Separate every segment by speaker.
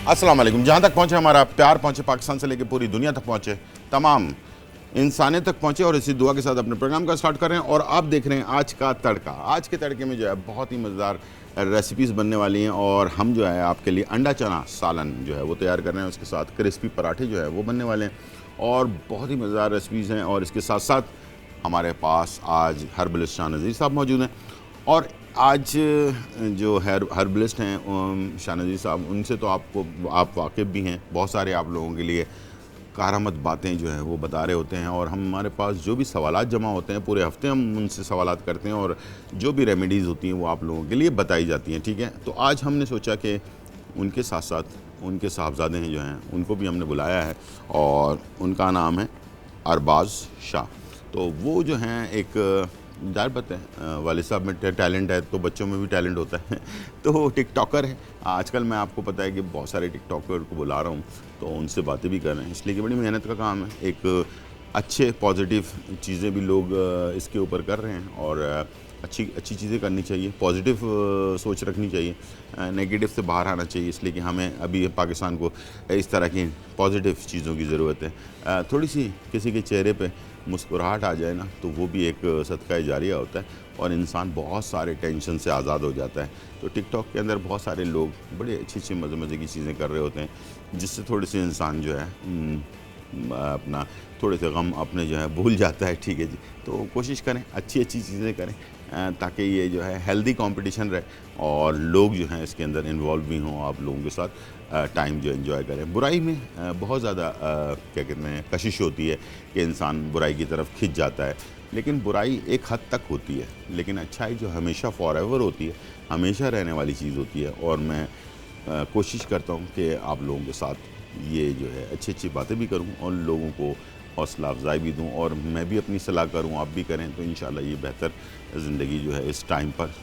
Speaker 1: अस्सलाम वालेकुम। जहाँ तक पहुँचे हमारा प्यार पहुँचे, पाकिस्तान से लेकर पूरी दुनिया तक पहुँचे, तमाम इंसानियत तक पहुँचे, और इसी दुआ के साथ अपने प्रोग्राम का स्टार्ट कर रहे हैं। और आप देख रहे हैं आज का तड़का। आज के तड़के में जो है बहुत ही मज़ेदार रेसिपीज़ बनने वाली हैं, और हम जो है आपके लिए अंडा चना सालन जो है वो तैयार कर रहे हैं। उसके साथ क्रिस्पी पराठे जो है वो बनने वाले हैं, और बहुत ही मज़ेदार रेसिपीज़ हैं। और इसके साथ साथ हमारे पास आज हर्बलिस्ट शाह नज़ीर साहब मौजूद हैं, और आज जो हर्बलिस्ट हैं शाह नज़ीर साहब, उनसे तो आप वाकिफ़ भी हैं। बहुत सारे आप लोगों के लिए कारआमद बातें जो है वो बता रहे होते हैं, और हमारे पास जो भी सवालात जमा होते हैं पूरे हफ्ते हम उनसे सवालात करते हैं, और जो भी रेमेडीज़ होती हैं वो आप लोगों के लिए बताई जाती हैं। ठीक है, तो आज हमने सोचा कि उनके साथ साथ उनके साहबजादे हैं जो हैं उनको भी हमने बुलाया है, और उनका नाम है अरबाज़ शाह। तो वो जो हैं एक जाहिर बात है वालिद साहब में टैलेंट है तो बच्चों में भी टैलेंट होता है तो टिकटॉकर है आजकल। मैं आपको पता है कि बहुत सारे टिकटॉकर को बुला रहा हूँ, तो उनसे बातें भी कर रहे हैं, इसलिए कि बड़ी मेहनत का काम है। एक अच्छे पॉजिटिव चीज़ें भी लोग इसके ऊपर कर रहे हैं, और अच्छी चीज़ें करनी चाहिए, पॉजिटिव सोच रखनी चाहिए, नेगेटिव से बाहर आना चाहिए। इसलिए कि हमें अभी पाकिस्तान को इस तरह की पॉजिटिव चीज़ों की ज़रूरत है। थोड़ी सी किसी के चेहरे पे मुस्कुराहट आ जाए ना, तो वो भी एक सदका जारिया होता है, और इंसान बहुत सारे टेंशन से आज़ाद हो जाता है। तो टिकटॉक के अंदर बहुत सारे लोग बड़े अच्छी मज़े की चीज़ें कर रहे होते हैं, जिससे थोड़े से इंसान जो है अपना थोड़े से गम अपने जो है भूल जाता है। ठीक है जी, तो कोशिश करें अच्छी चीज़ें करें, ताकि ये जो है हेल्दी कंपटीशन रहे, और लोग जो हैं इसके अंदर इन्वॉल्व भी हों, आप लोगों के साथ टाइम जो एंजॉय करें। बुराई में बहुत ज़्यादा क्या कहते हैं कशिश होती है कि इंसान बुराई की तरफ खिंच जाता है, लेकिन बुराई एक हद तक होती है, लेकिन अच्छाई जो हमेशा फॉरएवर होती है, हमेशा रहने वाली चीज़ होती है। और मैं कोशिश करता हूँ कि आप लोगों के साथ ये जो है अच्छी बातें भी करूँ, और लोगों को हौसला अफजाई भी दूँ, और मैं भी अपनी सलाह करूँ, आप भी करें, तो इंशाल्लाह ये बेहतर ज़िंदगी जो है इस टाइम पर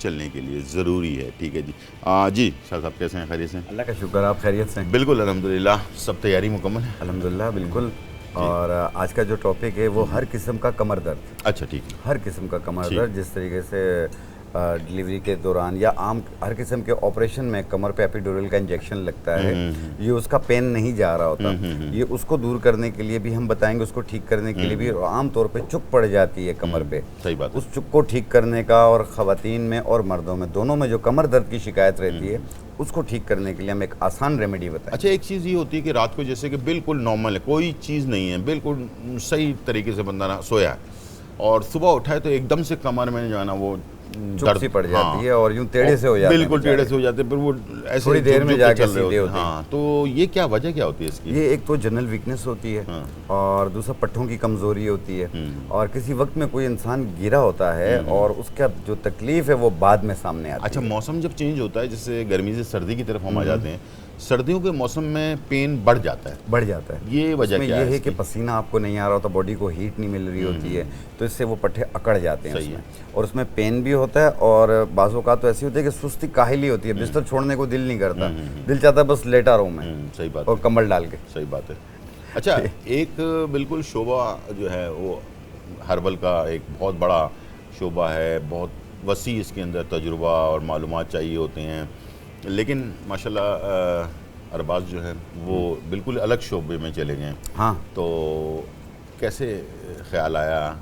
Speaker 1: चलने के लिए ज़रूरी है। ठीक है जी। जी शाह साहब कैसे हैं? खैरियत से?
Speaker 2: अल्लाह का शुक्र, आप खैरियत से?
Speaker 1: बिल्कुल अल्हम्दुलिल्लाह, सब तैयारी मुकम्मल है
Speaker 2: अल्हम्दुलिल्लाह बिल्कुल। और आज का जो टॉपिक है वो हर किस्म का कमर दर्द।
Speaker 1: अच्छा ठीक है।
Speaker 2: हर किस्म का कमर दर्द, जिस तरीके से डिलीवरी के दौरान या आम हर किस्म के ऑपरेशन में कमर पे एपिड्यूरल का इंजेक्शन लगता है, ये उसका पेन नहीं जा रहा होता, ये उसको दूर करने के लिए भी हम बताएंगे, उसको ठीक करने के लिए भी आम तौर पे चुक पड़ जाती है कमर पे।
Speaker 1: सही बात।
Speaker 2: उस चुक को ठीक करने का, और ख़वातीन में और मर्दों में दोनों में जो कमर दर्द की शिकायत रहती है उसको ठीक करने के लिए हम एक आसान रेमेडी बताएं।
Speaker 1: अच्छा, एक चीज़ ये होती है कि रात को जैसे कि बिल्कुल नॉर्मल है, कोई चीज़ नहीं है, बिल्कुल सही तरीके से बंदा ना सोया है, और सुबह उठा है तो एकदम से कमर में जो है ना वो
Speaker 2: चुप सी पड़ जाती है, और यूं टेढ़े से हो जाते हैं,
Speaker 1: बिल्कुल टेढ़े से हो जाते हैं, फिर वो ऐसे
Speaker 2: थोड़ी देर में जाके सीधे होते हैं।
Speaker 1: हाँ, तो ये क्या वजह क्या होती है इसकी?
Speaker 2: ये एक तो जनरल वीकनेस होती है, और दूसरा पट्टों की कमज़ोरी होती है, और किसी वक्त में कोई इंसान गिरा होता है और उसका जो तकलीफ है वो बाद में सामने आती है।
Speaker 1: अच्छा, मौसम जब चेंज होता है, जैसे गर्मी से सर्दी की तरफ हम आ जाते हैं, सर्दियों के मौसम में पेन बढ़ जाता है, ये वजह क्या है?
Speaker 2: ये है कि पसीना आपको नहीं आ रहा होता, बॉडी को हीट नहीं मिल रही होती है, तो इससे वो पट्टे अकड़ जाते हैं उसमें, और उसमें पेन भी होता है, और बाज़ औक़ात तो ऐसी होती है कि सुस्ती काहिली होती है, बिस्तर छोड़ने को दिल नहीं करता, दिल चाहता है बस लेटा रहूँ मैं।
Speaker 1: सही बात,
Speaker 2: और कंबल डाल के।
Speaker 1: सही बात है। अच्छा, एक बिल्कुल शोबा जो है वो हर्बल का एक बहुत बड़ा शोबा है, बहुत वसी इसके अंदर तजुर्बा और मालूमात चाहिए होते हैं, लेकिन माशाल्लाह अरबाज़ जो है वो बिल्कुल अलग शोबे में चले गए।
Speaker 2: हाँ,
Speaker 1: तो कैसे ख्याल आया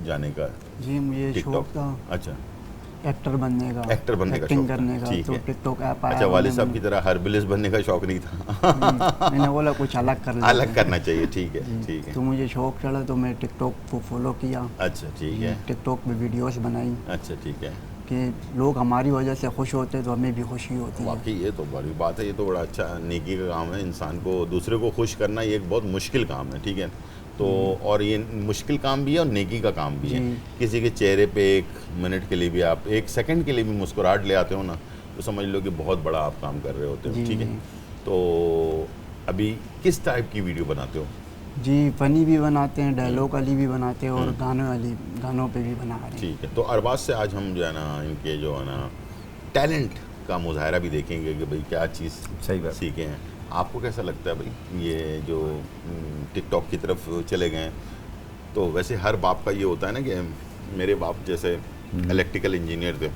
Speaker 1: जाने का?
Speaker 3: जी, मुझे शौक था
Speaker 1: अच्छा,
Speaker 3: एक्टर बनने का,
Speaker 1: एक्टिंग
Speaker 3: करने का, तो टिकटॉक ऐप आया।
Speaker 1: अच्छा, वालिद साहब की तरह हर्बलिस्ट बनने का शौक नहीं था?
Speaker 3: मैंने बोला कुछ अलग कर लेते
Speaker 1: अलग करना चाहिए। ठीक है, ठीक है।
Speaker 3: तो मुझे शौक चढ़ा तो मैं टिकटॉक को फॉलो किया।
Speaker 1: अच्छा ठीक है।
Speaker 3: टिकटॉक पे वीडियोस बनाई।
Speaker 1: अच्छा ठीक है।
Speaker 3: कि लोग हमारी वजह से खुश होते तो हमें भी खुशी होती है।
Speaker 1: वाकई ये तो बड़ी बात है, ये तो बड़ा अच्छा नेकी का काम है, इंसान को दूसरे को खुश करना ये एक बहुत मुश्किल काम है। ठीक है, तो और ये मुश्किल काम भी है और नेकी का काम भी है। किसी के चेहरे पे एक मिनट के लिए भी, आप एक सेकंड के लिए भी मुस्कुराहट ले आते हो ना, तो समझ लो कि बहुत बड़ा आप काम कर रहे होते हो। ठीक है, तो अभी किस टाइप की वीडियो बनाते हो?
Speaker 3: जी, फ़नी भी बनाते हैं, डायलॉग वाली भी बनाते हैं, और गानों पे भी बना रहे हैं।
Speaker 1: ठीक है, तो अरबाज़ से आज हम जो है ना इनके जो है ना टैलेंट का मुजाहरा भी देखेंगे कि भाई क्या चीज़
Speaker 2: सही बात
Speaker 1: सीखे हैं। आपको कैसा लगता है भाई ये जो टिकटॉक की तरफ चले गए हैं? तो वैसे हर बाप का ये होता है ना कि मेरे बाप जैसे इलेक्ट्रिकल इंजीनियर थे,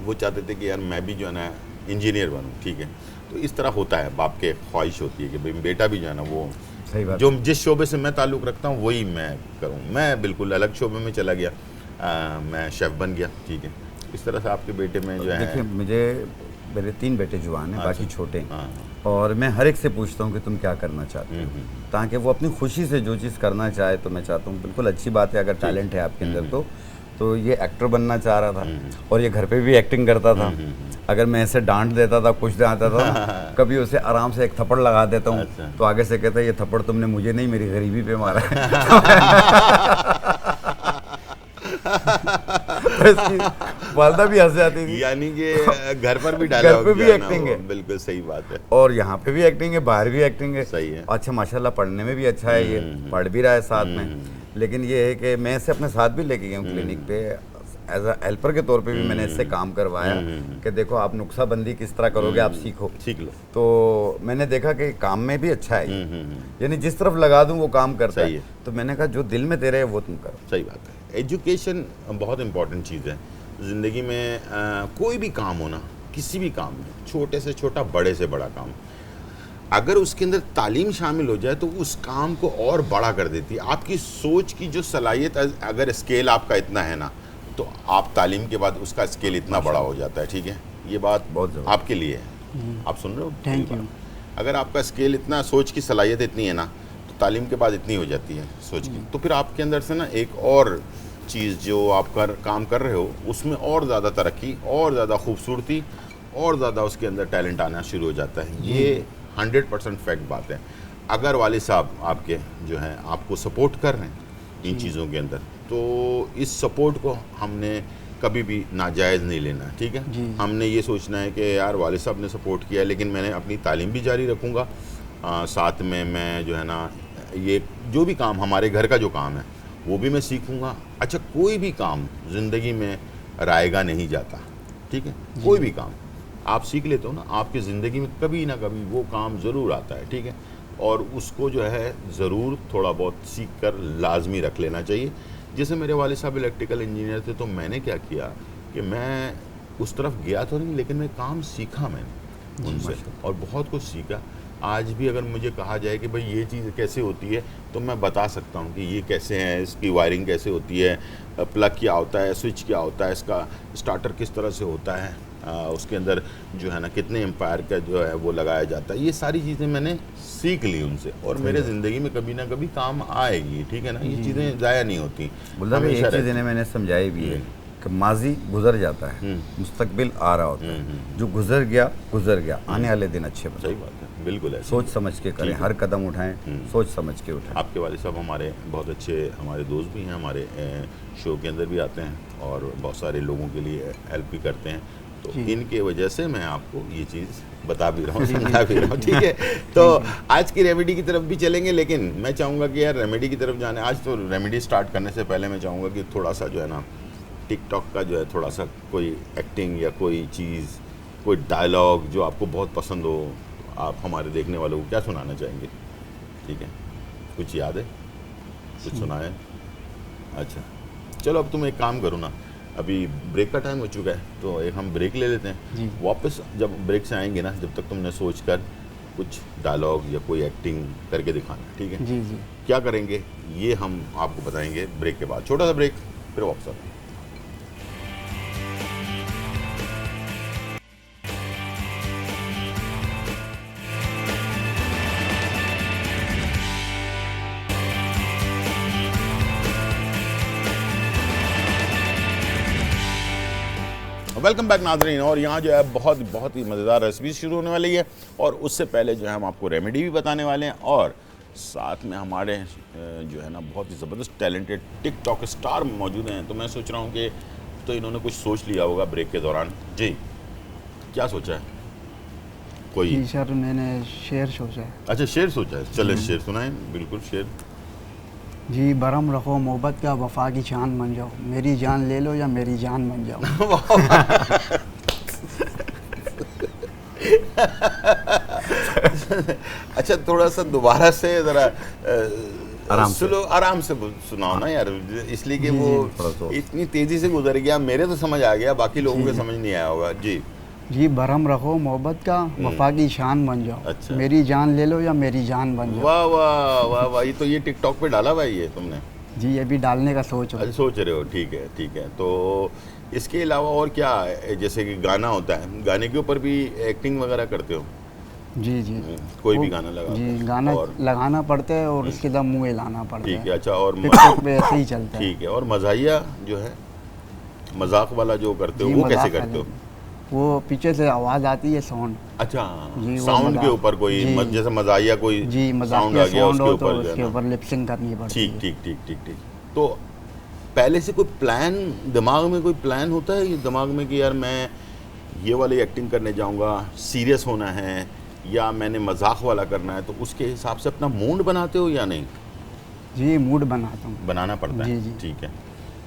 Speaker 1: वो चाहते थे कि यार मैं भी जो है ना इंजीनियर बनूँ। ठीक है, तो इस तरह होता है, बाप के ख्वाहिश होती है कि भाई बेटा भी जो है ना वो
Speaker 2: सही बात।
Speaker 1: जो जिस शोबे से मैं ताल्लुक़ रखता हूँ वही मैं करूँ। मैं बिल्कुल अलग शोबे में चला गया, मैं शेफ़ बन गया, ठीक है। इस तरह से आपके बेटे में जो है,
Speaker 2: देखिए मेरे 3 बेटे जवान हैं, बाकी छोटे हैं,
Speaker 1: हाँ,
Speaker 2: और मैं हर एक से पूछता हूँ कि तुम क्या करना चाहते हो, ताकि वो अपनी खुशी से जो चीज़ करना चाहे। तो मैं चाहता हूँ, बिल्कुल अच्छी बात है अगर टैलेंट है आपके अंदर तो ये एक्टर बनना चाह रहा था, और ये घर पे भी एक्टिंग करता था। अगर मैं ऐसे डांट देता था, कुछ देता था ना, कभी उसे आराम से एक थप्पड़ लगा देता हूँ,
Speaker 1: अच्छा।
Speaker 2: तो आगे से कहता है ये थप्पड़ तुमने मुझे नहीं मेरी गरीबी पे मारा है। तो इसकी वालदा भी हंस जाती थी।
Speaker 1: यानी कि घर पर भी डाला,
Speaker 2: घर पे भी एक्टिंग है।
Speaker 1: बिल्कुल सही बात है।
Speaker 2: और यहाँ पे भी एक्टिंग है, बाहर भी एक्टिंग है।
Speaker 1: सही है।
Speaker 2: अच्छा माशाल्लाह पढ़ने में भी अच्छा है, ये पढ़ भी रहा है साथ में। लेकिन ये है कि मैं इसे अपने साथ भी लेके गया हूँ क्लिनिक पे, एज अ हेल्पर के तौर पे भी मैंने इससे काम करवाया कि देखो आप नुक्साबंदी किस तरह करोगे, आप सीख लो। तो मैंने देखा कि काम में भी अच्छा है, यानी जिस तरफ लगा दूं वो काम करता है। तो मैंने कहा जो दिल में तेरे है वो तुम करो।
Speaker 1: सही बात है। एजुकेशन बहुत इंपॉर्टेंट चीज़ है ज़िंदगी में। कोई भी काम हो ना, किसी भी काम में, छोटे से छोटा बड़े से बड़ा काम, अगर उसके अंदर तालीम शामिल हो जाए तो उस काम को और बड़ा कर देती है। आपकी सोच की जो सलाहियत, अगर स्केल आपका इतना है ना, तो आप तालीम के बाद उसका स्केल इतना बड़ा हो जाता है, ठीक है। ये बात
Speaker 2: बहुत
Speaker 1: आपके लिए है, आप सुन रहे हो?
Speaker 3: Thank you.
Speaker 1: अगर आपका स्केल इतना, सोच की सलाहियत इतनी है ना, तो तालीम के बाद इतनी हो जाती है सोच की, तो फिर आपके अंदर से ना एक और चीज़ जो आप काम कर रहे हो उसमें और ज़्यादा तरक्की, और ज़्यादा खूबसूरती, और ज़्यादा उसके अंदर टैलेंट आना शुरू हो जाता है। ये 100% फैक्ट बात है। अगर वालिद साहब आपके जो हैं आपको सपोर्ट कर रहे हैं इन चीज़ों के अंदर, तो इस सपोर्ट को हमने कभी भी नाजायज़ नहीं लेना, ठीक है। हमने ये सोचना है कि यार वालिद साहब ने सपोर्ट किया, लेकिन मैंने अपनी तालीम भी जारी रखूँगा, साथ में मैं जो है ना ये जो भी काम, हमारे घर का जो काम है वो भी मैं सीखूँगा। अच्छा, कोई भी काम ज़िंदगी में रायगा नहीं जाता, ठीक है। कोई भी काम आप सीख लेते हो ना, आपकी ज़िंदगी में कभी ना कभी वो काम ज़रूर आता है, ठीक है। और उसको जो है ज़रूर थोड़ा बहुत सीख कर लाजमी रख लेना चाहिए। जैसे मेरे वालिद साहब इलेक्ट्रिकल इंजीनियर थे, तो मैंने क्या किया कि मैं उस तरफ गया तो नहीं, लेकिन मैं काम सीखा मैंने उनसे, और बहुत कुछ सीखा। आज भी अगर मुझे कहा जाए कि भाई ये चीज़ कैसे होती है, तो मैं बता सकता हूँ कि ये कैसे है, इसकी वायरिंग कैसे होती है, प्लग क्या होता है, स्विच क्या होता है, इसका स्टार्टर किस तरह से होता है, उसके अंदर जो है ना कितने एम्पायर का जो है वो लगाया जाता है। ये सारी चीज़ें मैंने सीख ली उनसे, और मेरे ज़िंदगी में कभी ना कभी काम आएगी, ठीक है ना। ये चीज़ें ज़ाया नहीं होती।
Speaker 2: एक चीज़ इन्हें मैंने समझाई भी है कि माजी गुजर जाता है, मुस्तकबिल आ रहा होता है। जो गुजर गया, आने वाले दिन अच्छे बने।
Speaker 1: सही बात है, बिल्कुल है।
Speaker 2: सोच समझ के करें, हर कदम उठाएं, सोच समझ के उठाएं।
Speaker 1: आपके वालिद साहब हमारे बहुत अच्छे हमारे दोस्त भी हैं, हमारे शो के अंदर भी आते हैं, और बहुत सारे लोगों के लिए हेल्प भी करते हैं। तो इनके वजह से मैं आपको ये चीज़ बता भी रहा हूँ, समझा भी रहा हूँ, ठीक है। तो आज की रेमेडी की तरफ भी चलेंगे, लेकिन मैं चाहूँगा कि यार रेमेडी की तरफ जाने, आज तो रेमेडी स्टार्ट करने से पहले मैं चाहूँगा कि थोड़ा सा जो है ना टिकटॉक का जो है थोड़ा सा कोई एक्टिंग या कोई चीज़, कोई डायलॉग जो आपको बहुत पसंद हो, आप हमारे देखने वालों को क्या सुनाना चाहेंगे? ठीक है, कुछ याद है, कुछ सुनाए? अच्छा चलो, अब तुम एक काम करो ना, अभी ब्रेक का टाइम हो चुका है, तो एक हम ब्रेक ले लेते हैं। वापस जब ब्रेक से आएंगे ना, जब तक तुमने सोच कर कुछ डायलॉग या कोई एक्टिंग करके दिखाना, ठीक है?
Speaker 3: जी जी।
Speaker 1: क्या करेंगे ये हम आपको बताएंगे ब्रेक के बाद। छोटा सा ब्रेक, फिर वापस आते हैं। वेलकम बैक नाज़रीन, और यहाँ जो है बहुत ही मज़ेदार रेसिपी शुरू होने वाली है, और उससे पहले जो है हम आपको रेमेडी भी बताने वाले हैं, और साथ में हमारे जो है ना बहुत ही ज़बरदस्त टैलेंटेड टिकटॉक स्टार मौजूद हैं। तो मैं सोच रहा हूँ कि तो इन्होंने कुछ सोच लिया होगा ब्रेक के दौरान। जी, क्या सोचा है? कोई?
Speaker 3: जी सर, मैंने शेर सोचा है।
Speaker 1: अच्छा, शेर सोचा है, चले शेर सुनाएं। बिल्कुल, शेर।
Speaker 3: जी, बरम रखो मोहब्बत का, वफा की चांद बन जाओ, मेरी जान ले लो या मेरी जान बन जाओ।
Speaker 1: अच्छा, थोड़ा सा दोबारा से ज़रा आराम से सुनाओ ना यार, इसलिए कि वो इतनी तेज़ी से गुजर गया, मेरे तो समझ आ गया, बाकी लोगों के समझ नहीं आया होगा। जी,
Speaker 3: जी भरम रखो मोहब्बत का, वफा की शान बन जाओ।
Speaker 1: अच्छा।
Speaker 3: मेरी जान ले लो या मेरी जान बन जाओ।
Speaker 1: वाह वाह वाह वाह, ये तो ये टिकटॉक पे डाला भाई ये तुमने?
Speaker 3: जी अभी डालने का सोच हो।
Speaker 1: अच्छा सोच रहे हो, ठीक है ठीक है। तो इसके अलावा और क्या है? जैसे कि गाना होता है, गाने के ऊपर भी एक्टिंग वगैरह करते हो?
Speaker 3: जी जी
Speaker 1: कोई
Speaker 3: वो-
Speaker 1: भी गाना लगा
Speaker 3: जी गाना
Speaker 1: और
Speaker 3: लगाना पड़ता है और उसके बाद मुँह हिलाना पड़ता
Speaker 1: ठीक है।
Speaker 3: है।
Speaker 1: अच्छा, और
Speaker 3: टिकटॉक पे ऐसे ही चलता है।
Speaker 1: ठीक है। और मज़ाहिया जो है, मजाक वाला जो करते हो
Speaker 3: जी
Speaker 1: वो कैसे
Speaker 3: मजाक
Speaker 1: करते हो?
Speaker 3: वाले। वो पीछे से आवाज़ आती है साउंड।
Speaker 1: अच्छा,
Speaker 3: जी, वो
Speaker 1: साउंड के
Speaker 3: मजाक।
Speaker 1: ऊपर कोई
Speaker 3: जी।
Speaker 1: जैसे मज़ाहिया कोई
Speaker 3: जी मजाक
Speaker 1: साउंड आ गया
Speaker 3: साउंड
Speaker 1: उसके
Speaker 3: हो तो
Speaker 1: ऊपर जो
Speaker 3: उसके
Speaker 1: है ना।
Speaker 3: ऊपर लिपसिंग करनी पड़ती
Speaker 1: ठीक
Speaker 3: है।
Speaker 1: ठीक ठीक ठीक ठीक। तो पहले से कोई प्लान दिमाग में, कोई प्लान होता है ये दिमाग में कि यार मैं ये वाली एक्टिंग करने जाऊंगा, सीरियस होना है, या मैंने मजाक वाला करना है, तो उसके हिसाब से अपना मूड बनाते हो या नहीं?
Speaker 3: जी मूड बनाता हूँ।
Speaker 1: बनाना पड़ता है।
Speaker 3: जी, जी।
Speaker 1: ठीक है।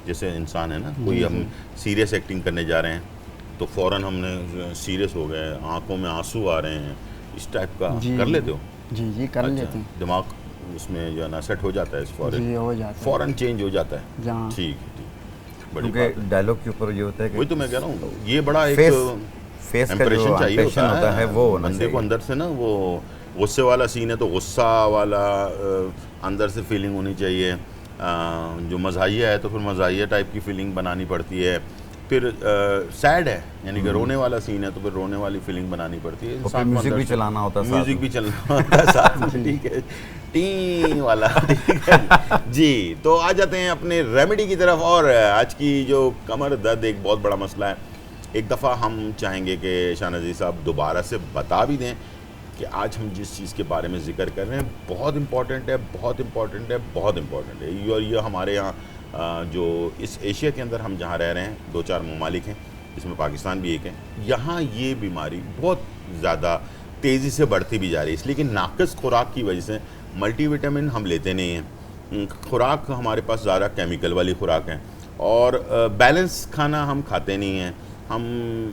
Speaker 1: जैसे इंसान है ना, कोई
Speaker 3: जी,
Speaker 1: हम सीरियस एक्टिंग करने जा रहे हैं तो फौरन हमने सीरियस हो गए, आंखों में आंसू आ रहे हैं, इस टाइप का
Speaker 3: जी
Speaker 1: कर लेते हो?
Speaker 3: जी जी कर लेते हैं।
Speaker 1: दिमाग उसमें जो है ना सेट हो जाता है, इस फौरन
Speaker 3: जी हो जाता है।
Speaker 1: फौरन चेंज हो जाता है।
Speaker 3: जहाँ
Speaker 1: ठीक है ठीक, बड़ी बात
Speaker 2: क्योंकि
Speaker 1: है।
Speaker 2: डायलॉग के ऊपर ये होता है
Speaker 1: वही
Speaker 2: कि
Speaker 1: तो मैं कह रहा हूँ, ये बड़ा एक
Speaker 2: फेस का जो
Speaker 1: इम्प्रेशन चाहिए
Speaker 2: impression होता है वो होना
Speaker 1: बंदे को
Speaker 2: चाहिए।
Speaker 1: अंदर से ना। वो गुस्से वाला सीन है तो गुस्सा वाला अंदर से फीलिंग होनी चाहिए। जो मज़ाहिया है तो फिर मज़ाहिया टाइप की फीलिंग बनानी पड़ती है। फिर सैड है यानी कि रोने वाला सीन है तो फिर रोने वाली फीलिंग बनानी पड़ती है।
Speaker 2: और फिर
Speaker 1: इंसान को
Speaker 2: म्यूजिक
Speaker 1: अंदर
Speaker 2: भी
Speaker 1: से-
Speaker 2: चलाना होता है साथ
Speaker 1: म्यूजिक
Speaker 2: में।
Speaker 1: भी चलना होता है साथ में, ठीक है। टी वाला, ठीक है जी। तो आ जाते हैं अपने रेमेडी की तरफ। और आज की जो कमर दर्द एक बहुत बड़ा मसला है। एक दफ़ा हम चाहेंगे कि शाहनज़ीर साहब दोबारा से बता भी दें कि आज हम जिस चीज़ के बारे में ज़िक्र कर रहे हैं बहुत इम्पॉर्टेंट है, बहुत इम्पॉर्टेंट है, बहुत इम्पॉर्टेंट है। और ये हमारे यहाँ जो इस एशिया के अंदर हम जहाँ रह रहे हैं, 2-4 ममालिक हैं जिसमें पाकिस्तान भी एक है, यहाँ ये बीमारी बहुत ज़्यादा तेज़ी से बढ़ती भी जा रही है। इसलिए कि नाक़िस खुराक की वजह से मल्टीविटामिन हम लेते नहीं हैं, खुराक हमारे पास ज़्यादा केमिकल वाली खुराक है, और बैलेंस खाना हम खाते नहीं हैं। हम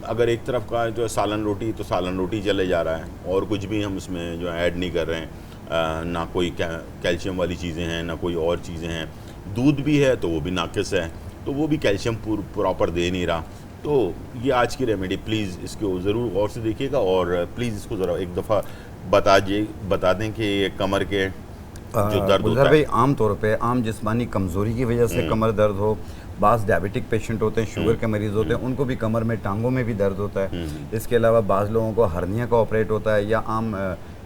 Speaker 1: अगर एक तरफ का जो है सालन रोटी, तो सालन रोटी चले जा रहा है और कुछ भी हम उसमें जो है ऐड नहीं कर रहे हैं। ना कोई कैल्शियम वाली चीज़ें हैं, ना कोई और चीज़ें हैं। दूध भी है तो वो भी नाक़िस है, तो वो भी कैल्शियम प्रॉपर दे नहीं रहा। तो ये आज की रेमेडी, प्लीज़ इसको ज़रूर गौर से देखिएगा और प्लीज़ इसको ज़रा एक दफ़ा बता दें कि ये कमर के जो दर्द
Speaker 2: गुलजार
Speaker 1: होता
Speaker 2: भाई,
Speaker 1: है।
Speaker 2: आम तौर पे आम जिस्मानी कमज़ोरी की वजह से कमर दर्द हो, बाज़ डायबिटिक पेशेंट होते हैं, शुगर के मरीज़ होते हैं, उनको भी कमर में, टांगों में भी दर्द होता है। इसके अलावा बाज़ लोगों को हर्निया का ऑपरेट होता है या आम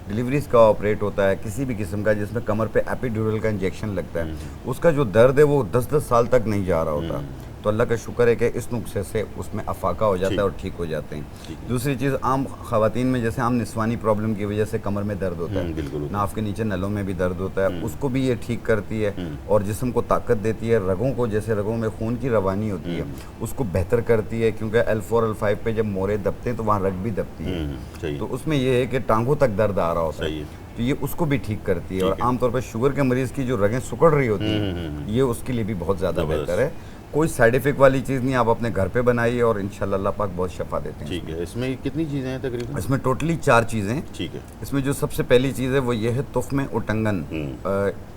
Speaker 2: डिलीवरीज का ऑपरेट होता है किसी भी किस्म का, जिसमें कमर पे एपिड्यूरल का इंजेक्शन लगता है। उसका जो दर्द है वो 10-10 साल तक नहीं जा रहा होता। तो अल्लाह का शुक्र है कि इस नुस्खे से उसमें अफाका हो जाता है और ठीक हो जाते हैं। दूसरी चीज़, आम ख़वातीन में जैसे आम निस्वानी प्रॉब्लम की वजह से कमर में दर्द होता है,
Speaker 1: बिल्कुल।
Speaker 2: नाफ के नीचे नलों में भी दर्द होता है, उसको भी ये ठीक करती है और जिस्म को ताकत देती है। रगों को, जैसे रगों में खून की रवानी होती है, उसको बेहतर करती है, क्योंकि L4 L5 पे जब मोरे दबते हैं तो वहाँ रग भी दबती है।
Speaker 1: सही
Speaker 2: तो उसमें ये है कि टांगों तक दर्द आ रहा होता
Speaker 1: सही
Speaker 2: है,
Speaker 1: है।
Speaker 2: तो ये उसको भी ठीक करती है। और आमतौर पर शुगर के मरीज़ की जो रगें सुकड़ रही होती हैं, ये उसके लिए भी बहुत ज़्यादा बेहतर है। कोई साइड इफेक्ट वाली चीज़ नहीं, आप अपने घर पे बनाइए और इंशाल्लाह अल्लाह पाक बहुत शफा देते हैं।
Speaker 1: ठीक है। इसमें कितनी चीज़ें हैं तकरीबन?
Speaker 2: इसमें टोटली 4 चीज़ें हैं।
Speaker 1: ठीक है।
Speaker 2: इसमें जो सबसे पहली चीज़ है वो ये है तुख्म उटंगन,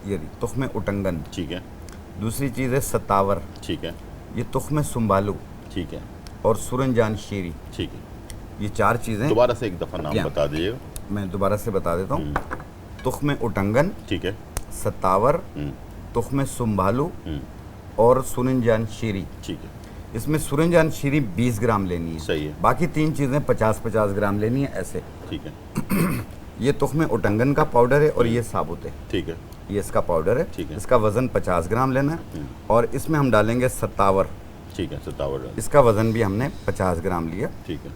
Speaker 2: ये तुख्म उटंगन।
Speaker 1: ठीक है।
Speaker 2: दूसरी चीज़ है सतावर,
Speaker 1: ठीक है।
Speaker 2: ये तुख्म सुम्बालू
Speaker 1: ठीक है।
Speaker 2: और सुरंजान शीरी।
Speaker 1: ठीक है।
Speaker 2: ये 4 चीज़ें
Speaker 1: दोबारा से एक दफ़ा नाम
Speaker 2: क्या?
Speaker 1: बता दीजिएगा।
Speaker 2: मैं दोबारा से बता देता हूँ। तुख्म उटंगन,
Speaker 1: ठीक है।
Speaker 2: सतावर, तुख्म सुम्बालू और सुरंजान शीरी।
Speaker 1: ठीक है।
Speaker 2: इसमें सुरंजान शीरी 20 ग्राम लेनी है।
Speaker 1: सही है।
Speaker 2: बाकी 3 चीज़ें 50-50 ग्राम लेनी है ऐसे।
Speaker 1: ठीक है।
Speaker 2: ये तुख्म उटंगन का पाउडर है और ये साबुत है।
Speaker 1: ठीक है।
Speaker 2: ये इसका पाउडर है।
Speaker 1: ठीक है।
Speaker 2: इसका वज़न 50 ग्राम लेना है और इसमें हम डालेंगे सतावर।
Speaker 1: ठीक है। सतावर।
Speaker 2: इसका वज़न भी हमने 50 ग्राम लिया।
Speaker 1: ठीक है।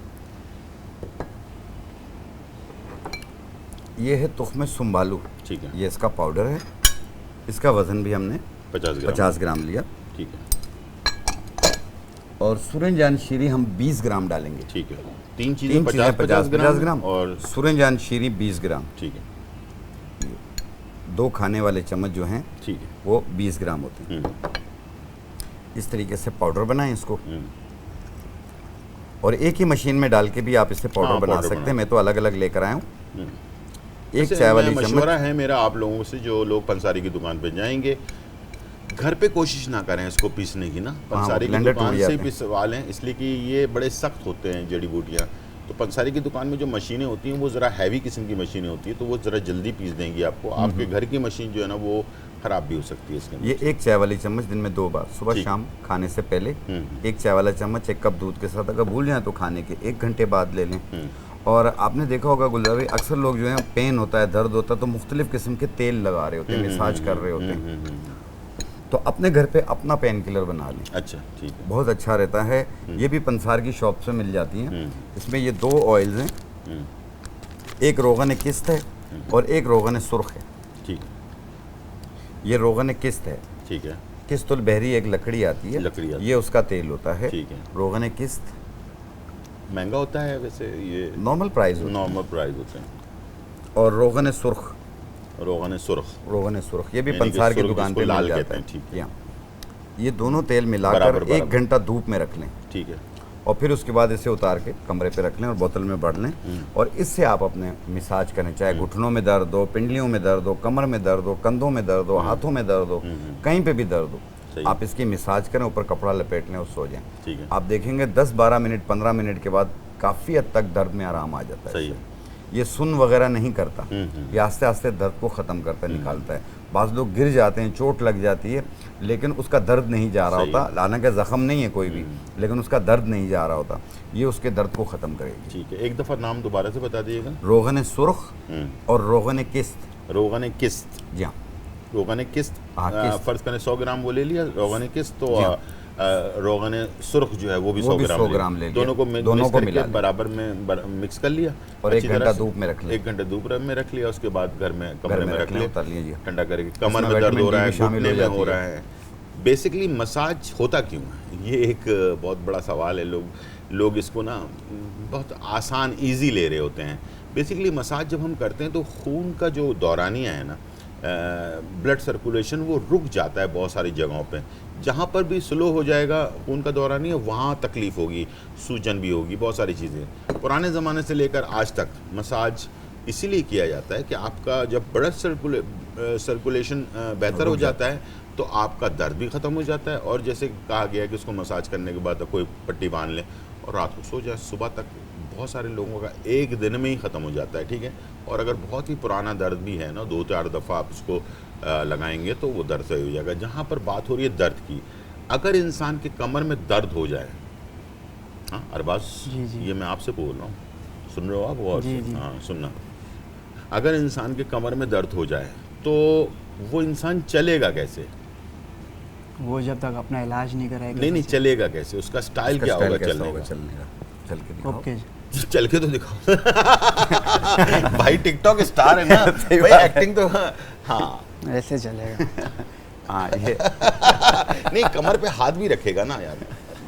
Speaker 2: ये है तुख्म सुम्बालू,
Speaker 1: ठीक है।
Speaker 2: ये इसका पाउडर है। इसका वज़न भी हमने
Speaker 1: 50
Speaker 2: ग्राम लिया।
Speaker 1: ठीक है।
Speaker 2: और सुरंजान शीरी हम 20 ग्राम डालेंगे।
Speaker 1: ठीक है। तीन चीज़ें
Speaker 2: 50 ग्राम
Speaker 1: और
Speaker 2: सुरंजान शीरी 20 ग्राम।
Speaker 1: ठीक है।
Speaker 2: 2 खाने वाले चम्मच जो हैं
Speaker 1: ठीक है।
Speaker 2: वो 20 ग्राम होते हैं। इस तरीके से पाउडर बनाएं इसको, और एक ही मशीन में डाल के भी आप इससे पाउडर
Speaker 1: हाँ,
Speaker 2: बना
Speaker 1: पाउडर
Speaker 2: सकते हैं। मैं तो अलग अलग लेकर आया हूँ। एक
Speaker 1: वैसे
Speaker 2: चाय वाली
Speaker 1: मशवरा
Speaker 2: चम्मच।
Speaker 1: है मेरा आप लोगों से, जो लोग पंसारी की दुकान पे जाएंगे, घर पे कोशिश ना करें इसको पीसने की ना। पंसारी की
Speaker 2: ब्लेंडर
Speaker 1: दुकान
Speaker 2: टूट
Speaker 1: से ही
Speaker 2: जाते हैं।
Speaker 1: पिसवा लें, इसलिए कि ये बड़े सख्त होते हैं जड़ी बूटियाँ, तो पंसारी की दुकान में जो मशीनें होती हैं वो ज़रा हैवी किस्म की मशीनें होती है, तो वो ज़रा जल्दी पीस देंगी आपको। आपके घर की मशीन जो है ना वो ख़राब भी हो सकती है इसके अंदर।
Speaker 2: ये एक चाय वाली चम्मच दिन में 2 बार, सुबह
Speaker 1: ठीक।
Speaker 2: शाम खाने से पहले एक चाय वाला चम्मच 1 कप दूध के साथ, अगर भूल जाए तो खाने के 1 घंटे बाद ले लें। और आपने देखा होगा गुलजार भाई, अक्सर लोग जो है पेन होता है, दर्द होता है, तो मुख्तलिफ किस्म के तेल लगा रहे होते हैं, मसाज कर रहे होते हैं। तो अपने घर पे अपना पेन किलर बना लें।
Speaker 1: अच्छा, ठीक है।
Speaker 2: बहुत अच्छा रहता है। ये भी पंसार की शॉप से मिल जाती हैं। इसमें ये 2 ऑयल्स हैं, एक रोगन किस्त है और एक रोगन सुर्ख है।
Speaker 1: ठीक,
Speaker 2: ये रोगन किस्त है।
Speaker 1: ठीक है।
Speaker 2: किस्तुल बहरी एक लकड़ी आती है,
Speaker 1: लकड़ी आती
Speaker 2: ये उसका तेल होता है।
Speaker 1: ठीक है।
Speaker 2: रोगन किस्त
Speaker 1: महंगा होता है वैसे, ये
Speaker 2: नॉर्मल प्राइस होता
Speaker 1: नॉर्मल प्राइस होते हैं।
Speaker 2: है। और रोगन सुर्ख,
Speaker 1: रोगन सुर्ख,
Speaker 2: रोगन सुर्ख ये भी
Speaker 1: यानी कि
Speaker 2: पंसार की
Speaker 1: सुर्ख
Speaker 2: दुकान
Speaker 1: जिसको
Speaker 2: पे
Speaker 1: लाल
Speaker 2: मिल
Speaker 1: कहते
Speaker 2: जाता है।
Speaker 1: हैं, ठीक है।
Speaker 2: यहाँ ये दोनों तेल मिलाकर
Speaker 1: बराबर,
Speaker 2: 1
Speaker 1: बराबर।
Speaker 2: घंटा धूप में रख लें
Speaker 1: ठीक है।
Speaker 2: और फिर उसके बाद इसे उतार के कमरे पे रख लें और बोतल में भर लें। और इससे आप अपने मसाज करें, चाहे घुटनों में दर्द हो, पिंडलियों में दर्द हो, कमर में दर्द हो, कंधों में दर्द हो, हाथों में दर्द हो, कहीं पे भी दर्द हो,
Speaker 1: सही।
Speaker 2: आप इसकी मसाज करें, ऊपर कपड़ा लपेट लें और सो जाएं।
Speaker 1: ठीक है।
Speaker 2: आप देखेंगे 10-12 मिनट 15 मिनट के बाद काफ़ी हद तक दर्द में आराम आ जाता है।
Speaker 1: सही है।
Speaker 2: इससे। ये सुन वगैरह नहीं करता, ये आस्ते आस्ते दर्द को ख़त्म करता है, निकालता है। बाज़ लोग गिर जाते हैं, चोट लग जाती है, लेकिन उसका दर्द नहीं जा रहा
Speaker 1: सही
Speaker 2: होता, हालांकि ज़ख़म नहीं है कोई भी, लेकिन उसका दर्द नहीं जा रहा होता। ये उसके दर्द को ख़त्म करेगी।
Speaker 1: ठीक है, एक दफ़ा नाम दोबारा से बता दीजिएगा।
Speaker 2: रोगन सुर्ख और रोगन किस्त।
Speaker 1: रोगन किस्त।
Speaker 2: जी हाँ।
Speaker 1: रोगन किस्त,
Speaker 2: हाँ, किस्त।
Speaker 1: फ़र्ज़ करें 100 ग्राम वो ले लिया रोगन किस्त, तो
Speaker 2: जी हाँ।
Speaker 1: रोगन सुर्ख जो है वो भी 100 ग्राम ले लिया।
Speaker 2: दोनों को
Speaker 1: मिक्स करके
Speaker 2: मिला लिया।
Speaker 1: बराबर में मिक्स कर लिया
Speaker 2: और
Speaker 1: अच्छी
Speaker 2: 1 घंटा
Speaker 1: तरह से।
Speaker 2: धूप में रख लिया।
Speaker 1: 1 घंटा धूप में रख लिया, उसके बाद घर में कमरे में रख लिया,
Speaker 2: उतार लीजिए।
Speaker 1: ठंडा करके। कमर
Speaker 2: इसमें
Speaker 1: में दर्द हो
Speaker 2: विटामिन
Speaker 1: रहा
Speaker 2: डी
Speaker 1: है,
Speaker 2: भी शामिल
Speaker 1: घुटने
Speaker 2: हो
Speaker 1: में
Speaker 2: जाती
Speaker 1: हो
Speaker 2: है।
Speaker 1: रहा है, बेसिकली मसाज होता क्यों है, ये एक बहुत बड़ा सवाल है। लोग इसको ना बहुत आसान ईजी ले रहे होते हैं। बेसिकली मसाज जब हम करते हैं तो खून का जो दौरानिया है ना, ब्लड सर्कुलेशन, वो रुक जाता है बहुत सारी जगहों पे। जहाँ पर भी स्लो हो जाएगा खून का दौरानिया, वहाँ तकलीफ़ होगी, सूजन भी होगी, बहुत सारी चीज़ें। पुराने ज़माने से लेकर आज तक मसाज इसीलिए किया जाता है कि आपका जब ब्लड सर्कुलेशन बेहतर हो जाता है तो आपका दर्द भी ख़त्म हो जाता है। और जैसे कहा गया है कि उसको मसाज करने के बाद कोई पट्टी बांध ले और रात को सो जाए, सुबह तक बहुत सारे लोगों का 1 दिन में ही ख़त्म हो जाता है। ठीक है। और अगर बहुत ही पुराना दर्द भी है ना, 2-4 दफ़ा आप उसको लगाएंगे तो वो दर्द सही हो जाएगा। जहाँ पर बात हो रही है दर्द की, अगर इंसान के कमर में दर्द हो जाए, हाँ अरबाज, ये मैं आपसे बोल रहा हूँ, सुन रहे हो आप? और हाँ सुनना, अगर इंसान के कमर में दर्द हो जाए तो वो इंसान चलेगा कैसे?
Speaker 3: वो जब तक अपना इलाज नहीं कराएगा।
Speaker 1: नहीं, चलेगा कैसे? उसका स्टाइल क्या होगा चलने का?
Speaker 2: चल के दिखाओ।
Speaker 3: ओके,
Speaker 1: चल के तो दिखाओ। भाई टिकटॉक स्टार है ना भाई, एक्टिंग तो हाँ
Speaker 3: ऐसे चलेगा।
Speaker 2: हाँ ये
Speaker 1: नहीं, कमर पे हाथ भी रखेगा ना यार।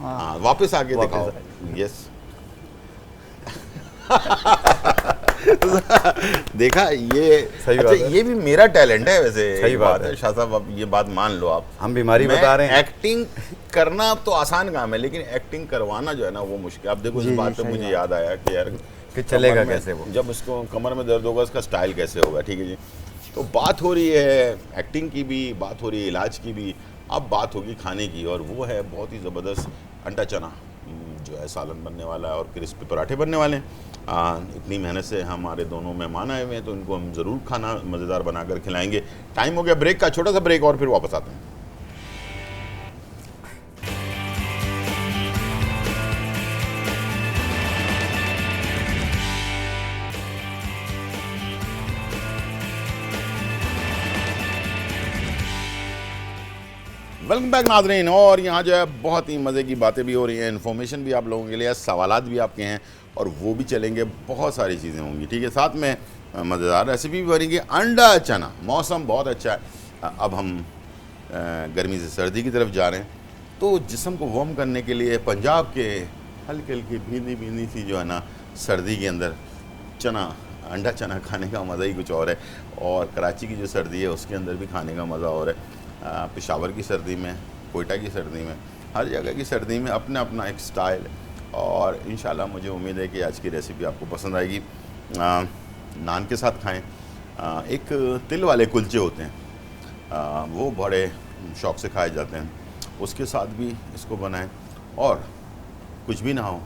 Speaker 1: हाँ, वापस आके दिखाओ। यस। देखा, ये
Speaker 2: सही
Speaker 1: अच्छा,
Speaker 2: बात है।
Speaker 1: ये भी मेरा टैलेंट है वैसे।
Speaker 2: सही बात है।
Speaker 1: शाह साहब, अब ये बात मान लो आप।
Speaker 2: हम बीमारी
Speaker 1: मैं
Speaker 2: बता रहे हैं।
Speaker 1: एक्टिंग करना तो आसान काम है, लेकिन एक्टिंग करवाना जो है ना वो मुश्किल। अब देखो, इस बात पे मुझे याद आया कि यार
Speaker 2: कि चलेगा
Speaker 1: कमर में-
Speaker 2: कैसे वो?
Speaker 1: जब उसको कमर में दर्द होगा, उसका स्टाइल कैसे होगा? ठीक है जी। तो बात हो रही है एक्टिंग की भी, बात हो रही है इलाज की भी, अब बात होगी खाने की। और वो है बहुत ही ज़बरदस्त अंडा चना जो है सालन बनने वाला है और क्रिस्पी पराठे बनने वाले हैं। इतनी मेहनत से हमारे दोनों मेहमान आए हुए हैं, तो इनको हम ज़रूर खाना मज़ेदार बनाकर खिलाएंगे। टाइम हो गया ब्रेक का, छोटा सा ब्रेक, और फिर वापस आते हैं। वेलकम बैक नाज़रीन। और यहाँ जो है बहुत ही मज़े की बातें भी हो रही हैं, इन्फॉर्मेशन भी आप लोगों के लिए, सवालात भी आपके हैं और वो भी चलेंगे, बहुत सारी चीज़ें होंगी। ठीक है, साथ में मज़ेदार रेसिपी भी बनेगी। अंडा चना, मौसम बहुत अच्छा है। अब हम गर्मी से सर्दी की तरफ जा रहे हैं, तो जिस्म को वार्म करने के लिए पंजाब के हल्की हल्की भीनी भीनी सी जो है ना सर्दी के अंदर चना, अंडा चना खाने का मज़ा ही कुछ और है। और कराची की जो सर्दी है उसके अंदर भी खाने का मज़ा और है। पेशावर की सर्दी में, कोयटा की सर्दी में, हर जगह की सर्दी में अपना अपना एक स्टाइल है। और इंशाल्लाह मुझे उम्मीद है कि आज की रेसिपी आपको पसंद आएगी। नान के साथ खाएं। एक तिल वाले कुलचे होते हैं, वो बड़े शौक़ से खाए जाते हैं, उसके साथ भी इसको बनाएं। और कुछ भी ना हो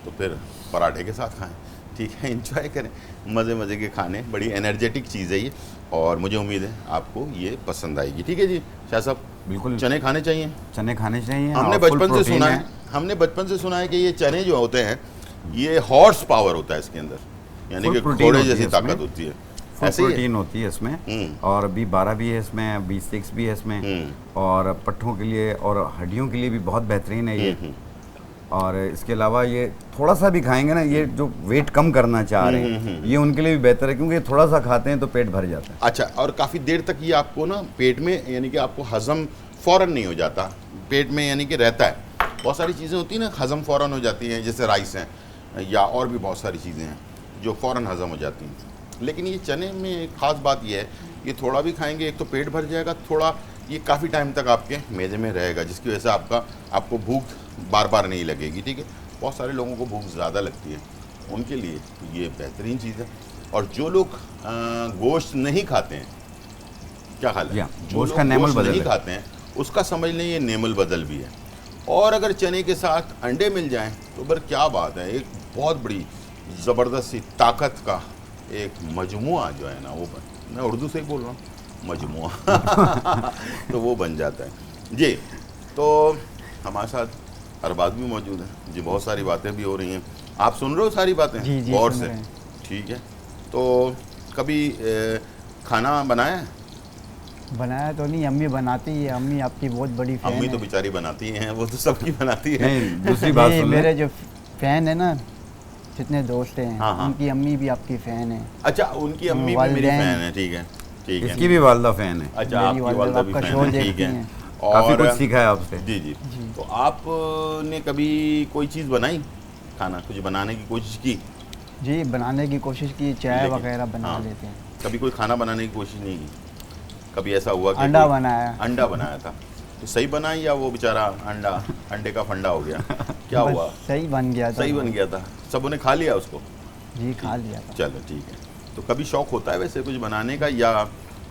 Speaker 1: तो फिर पराठे के साथ खाएं, ठीक है, एंजॉय करें, मज़े मज़े के खाने, बड़ी एनर्जेटिक चीज़ है ये, और मुझे उम्मीद है आपको ये पसंद आएगी। ठीक है जी शाह साहब,
Speaker 2: बिल्कुल
Speaker 1: चने खाने चाहिए।
Speaker 2: चने खाने चाहिए।
Speaker 1: हमने
Speaker 2: और full
Speaker 1: बचपन से
Speaker 2: protein
Speaker 1: सुना है, हमने बचपन से सुना है कि ये चने जो होते हैं ये हॉर्स पावर होता है इसके अंदर, यानी
Speaker 2: Full
Speaker 1: कि
Speaker 2: protein
Speaker 1: घोड़े
Speaker 2: होती है
Speaker 1: जैसी
Speaker 2: इसमें।
Speaker 1: ताकत होती है।
Speaker 2: फुल
Speaker 1: ऐसे ही है?
Speaker 2: प्रोटीन होती है इसमें, और B12 भी है इसमें, B6 भी है इसमें, और पट्ठों के लिए और हड्डियों के लिए भी बहुत बेहतरीन है ये। और इसके अलावा ये थोड़ा सा भी खाएंगे ना, ये जो वेट कम करना चाह रहे हैं ये उनके लिए भी बेहतर है, क्योंकि ये थोड़ा सा खाते हैं तो पेट भर जाता है।
Speaker 1: अच्छा, और काफ़ी देर तक ये आपको ना पेट में, यानी कि आपको हज़म फ़ौरन नहीं हो जाता पेट में, यानी कि रहता है। बहुत सारी चीज़ें होती हैं ना हज़म फ़ौरन हो जाती हैं, जैसे राइस हैं या और भी बहुत सारी चीज़ें हैं जो फ़ौरन हज़म हो जाती हैं, लेकिन ये चने में एक ख़ास बात ये है, ये थोड़ा भी खाएंगे एक तो पेट भर जाएगा, थोड़ा ये काफ़ी टाइम तक आपके मैदे में रहेगा, जिसकी वजह से आपको भूख बार बार नहीं लगेगी। ठीक है, बहुत सारे लोगों को भूख ज़्यादा लगती है, उनके लिए ये बेहतरीन चीज़ है। और जो लोग गोश्त नहीं खाते हैं, क्या हाल है, जो
Speaker 2: गोश्त
Speaker 1: लोग
Speaker 2: का नेमल
Speaker 1: गोश्त
Speaker 2: बदल
Speaker 1: नहीं
Speaker 2: है।
Speaker 1: खाते हैं उसका समझ लें ये नेमल बदल भी है। और अगर चने के साथ अंडे मिल जाएं तो फिर क्या बात है, एक बहुत बड़ी ज़बरदस्त सी ताकत का एक मजमुआ जो है ना वो मैं उर्दू से ही बोल रहा हूँ, मजमुआ तो वो बन जाता है जी। तो हमारे साथ अरबाज भी मौजूद है जी, बहुत सारी बातें भी हो रही हैं, आप सुन रहे हो सारी बातें
Speaker 3: जी,
Speaker 1: गौर
Speaker 3: सुन
Speaker 1: से?
Speaker 3: रहे हैं।
Speaker 1: ठीक है, तो कभी खाना बनाया है?
Speaker 3: बनाया तो नहीं, अम्मी बनाती है, अम्मी आपकी बहुत बड़ी फैन
Speaker 1: अम्मी
Speaker 3: है।
Speaker 1: तो बेचारी बनाती हैं, वो तो सबकी बनाती है।
Speaker 2: नहीं, दूसरी बात
Speaker 3: नहीं,
Speaker 2: सुन
Speaker 3: मेरे
Speaker 2: ले।
Speaker 3: जो फैन है ना, जितने दोस्त हैं,
Speaker 1: हाँ, हाँ।
Speaker 3: उनकी अम्मी भी आपकी फैन है।
Speaker 1: अच्छा, उनकी अम्मी भी मेरी
Speaker 3: वालिदैन।
Speaker 1: फैन है, ठीक है, ठीक है।
Speaker 2: इसकी भी वालदा फैन है,
Speaker 1: अच्छा,
Speaker 3: मेरी
Speaker 1: आपकी
Speaker 3: वालिदा
Speaker 1: वालिदा भी
Speaker 3: आपका
Speaker 1: फैन
Speaker 3: शो
Speaker 1: है, ठीक
Speaker 3: देखती
Speaker 1: है।
Speaker 3: हैं।
Speaker 2: काफी
Speaker 1: और
Speaker 2: कुछ सीखा है आपसे।
Speaker 1: जी जी, तो आपने कभी कोई चीज़ बनाई, खाना कुछ बनाने की कोशिश की?
Speaker 3: जी, बनाने की कोशिश की, चाय
Speaker 1: लेकिन-
Speaker 3: वगैरह बना
Speaker 1: हाँ।
Speaker 3: लेते हैं।
Speaker 1: कभी कोई खाना बनाने की कोशिश नहीं की? कभी ऐसा हुआ कि
Speaker 3: अंडा
Speaker 1: कोई-
Speaker 3: बनाया।
Speaker 1: अंडा बनाया था, तो सही बना या वो बेचारा अंडे का फंडा हो गया? क्या
Speaker 3: बस
Speaker 1: हुआ?
Speaker 3: सही बन गया था।
Speaker 1: सही बन गया था, सबों ने खा लिया उसको?
Speaker 3: जी, खा लिया था।
Speaker 1: चलो ठीक है। तो कभी शौक होता है वैसे कुछ बनाने का, या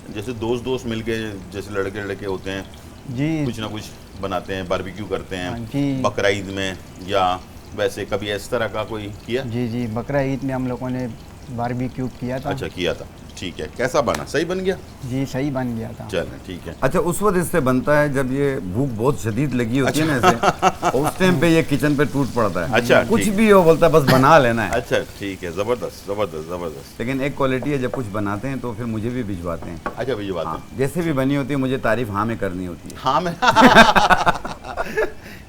Speaker 1: जैसे दोस्त मिलके, जैसे लड़के होते हैं,
Speaker 3: जी,
Speaker 1: कुछ ना कुछ बनाते हैं, बारबेक्यू करते
Speaker 3: हाँ,
Speaker 1: हैं
Speaker 3: जी।
Speaker 1: बकरा ईद में, या वैसे कभी इस तरह का कोई किया?
Speaker 3: जी जी, बकरा ईद में हम लोगों ने बारबेक्यू किया था।
Speaker 1: अच्छा, किया था, ठीक है। कैसा बना, सही बन गया?
Speaker 3: जी, सही बन गया था।
Speaker 1: चलें ठीक है।
Speaker 2: अच्छा, उस वक्त इससे बनता है जब ये भूख बहुत शदीद लगी होती है ना ऐसे, और उस टाइम पे ये किचन पे टूट पड़ता है।
Speaker 1: अच्छा,
Speaker 2: कुछ
Speaker 1: ठीक।
Speaker 2: भी हो बोलता है बस बना लेना है।
Speaker 1: अच्छा ठीक है, ज़बरदस्त ज़बरदस्त ज़बरदस्त।
Speaker 2: लेकिन एक क्वालिटी है, जब कुछ बनाते हैं तो फिर मुझे भी भिजवाते हैं।
Speaker 1: अच्छा, वही बात
Speaker 2: हाँ,
Speaker 1: है।
Speaker 2: जैसे भी बनी होती है मुझे तारीफ हाँ में करनी होती है।
Speaker 1: हाँ, मैं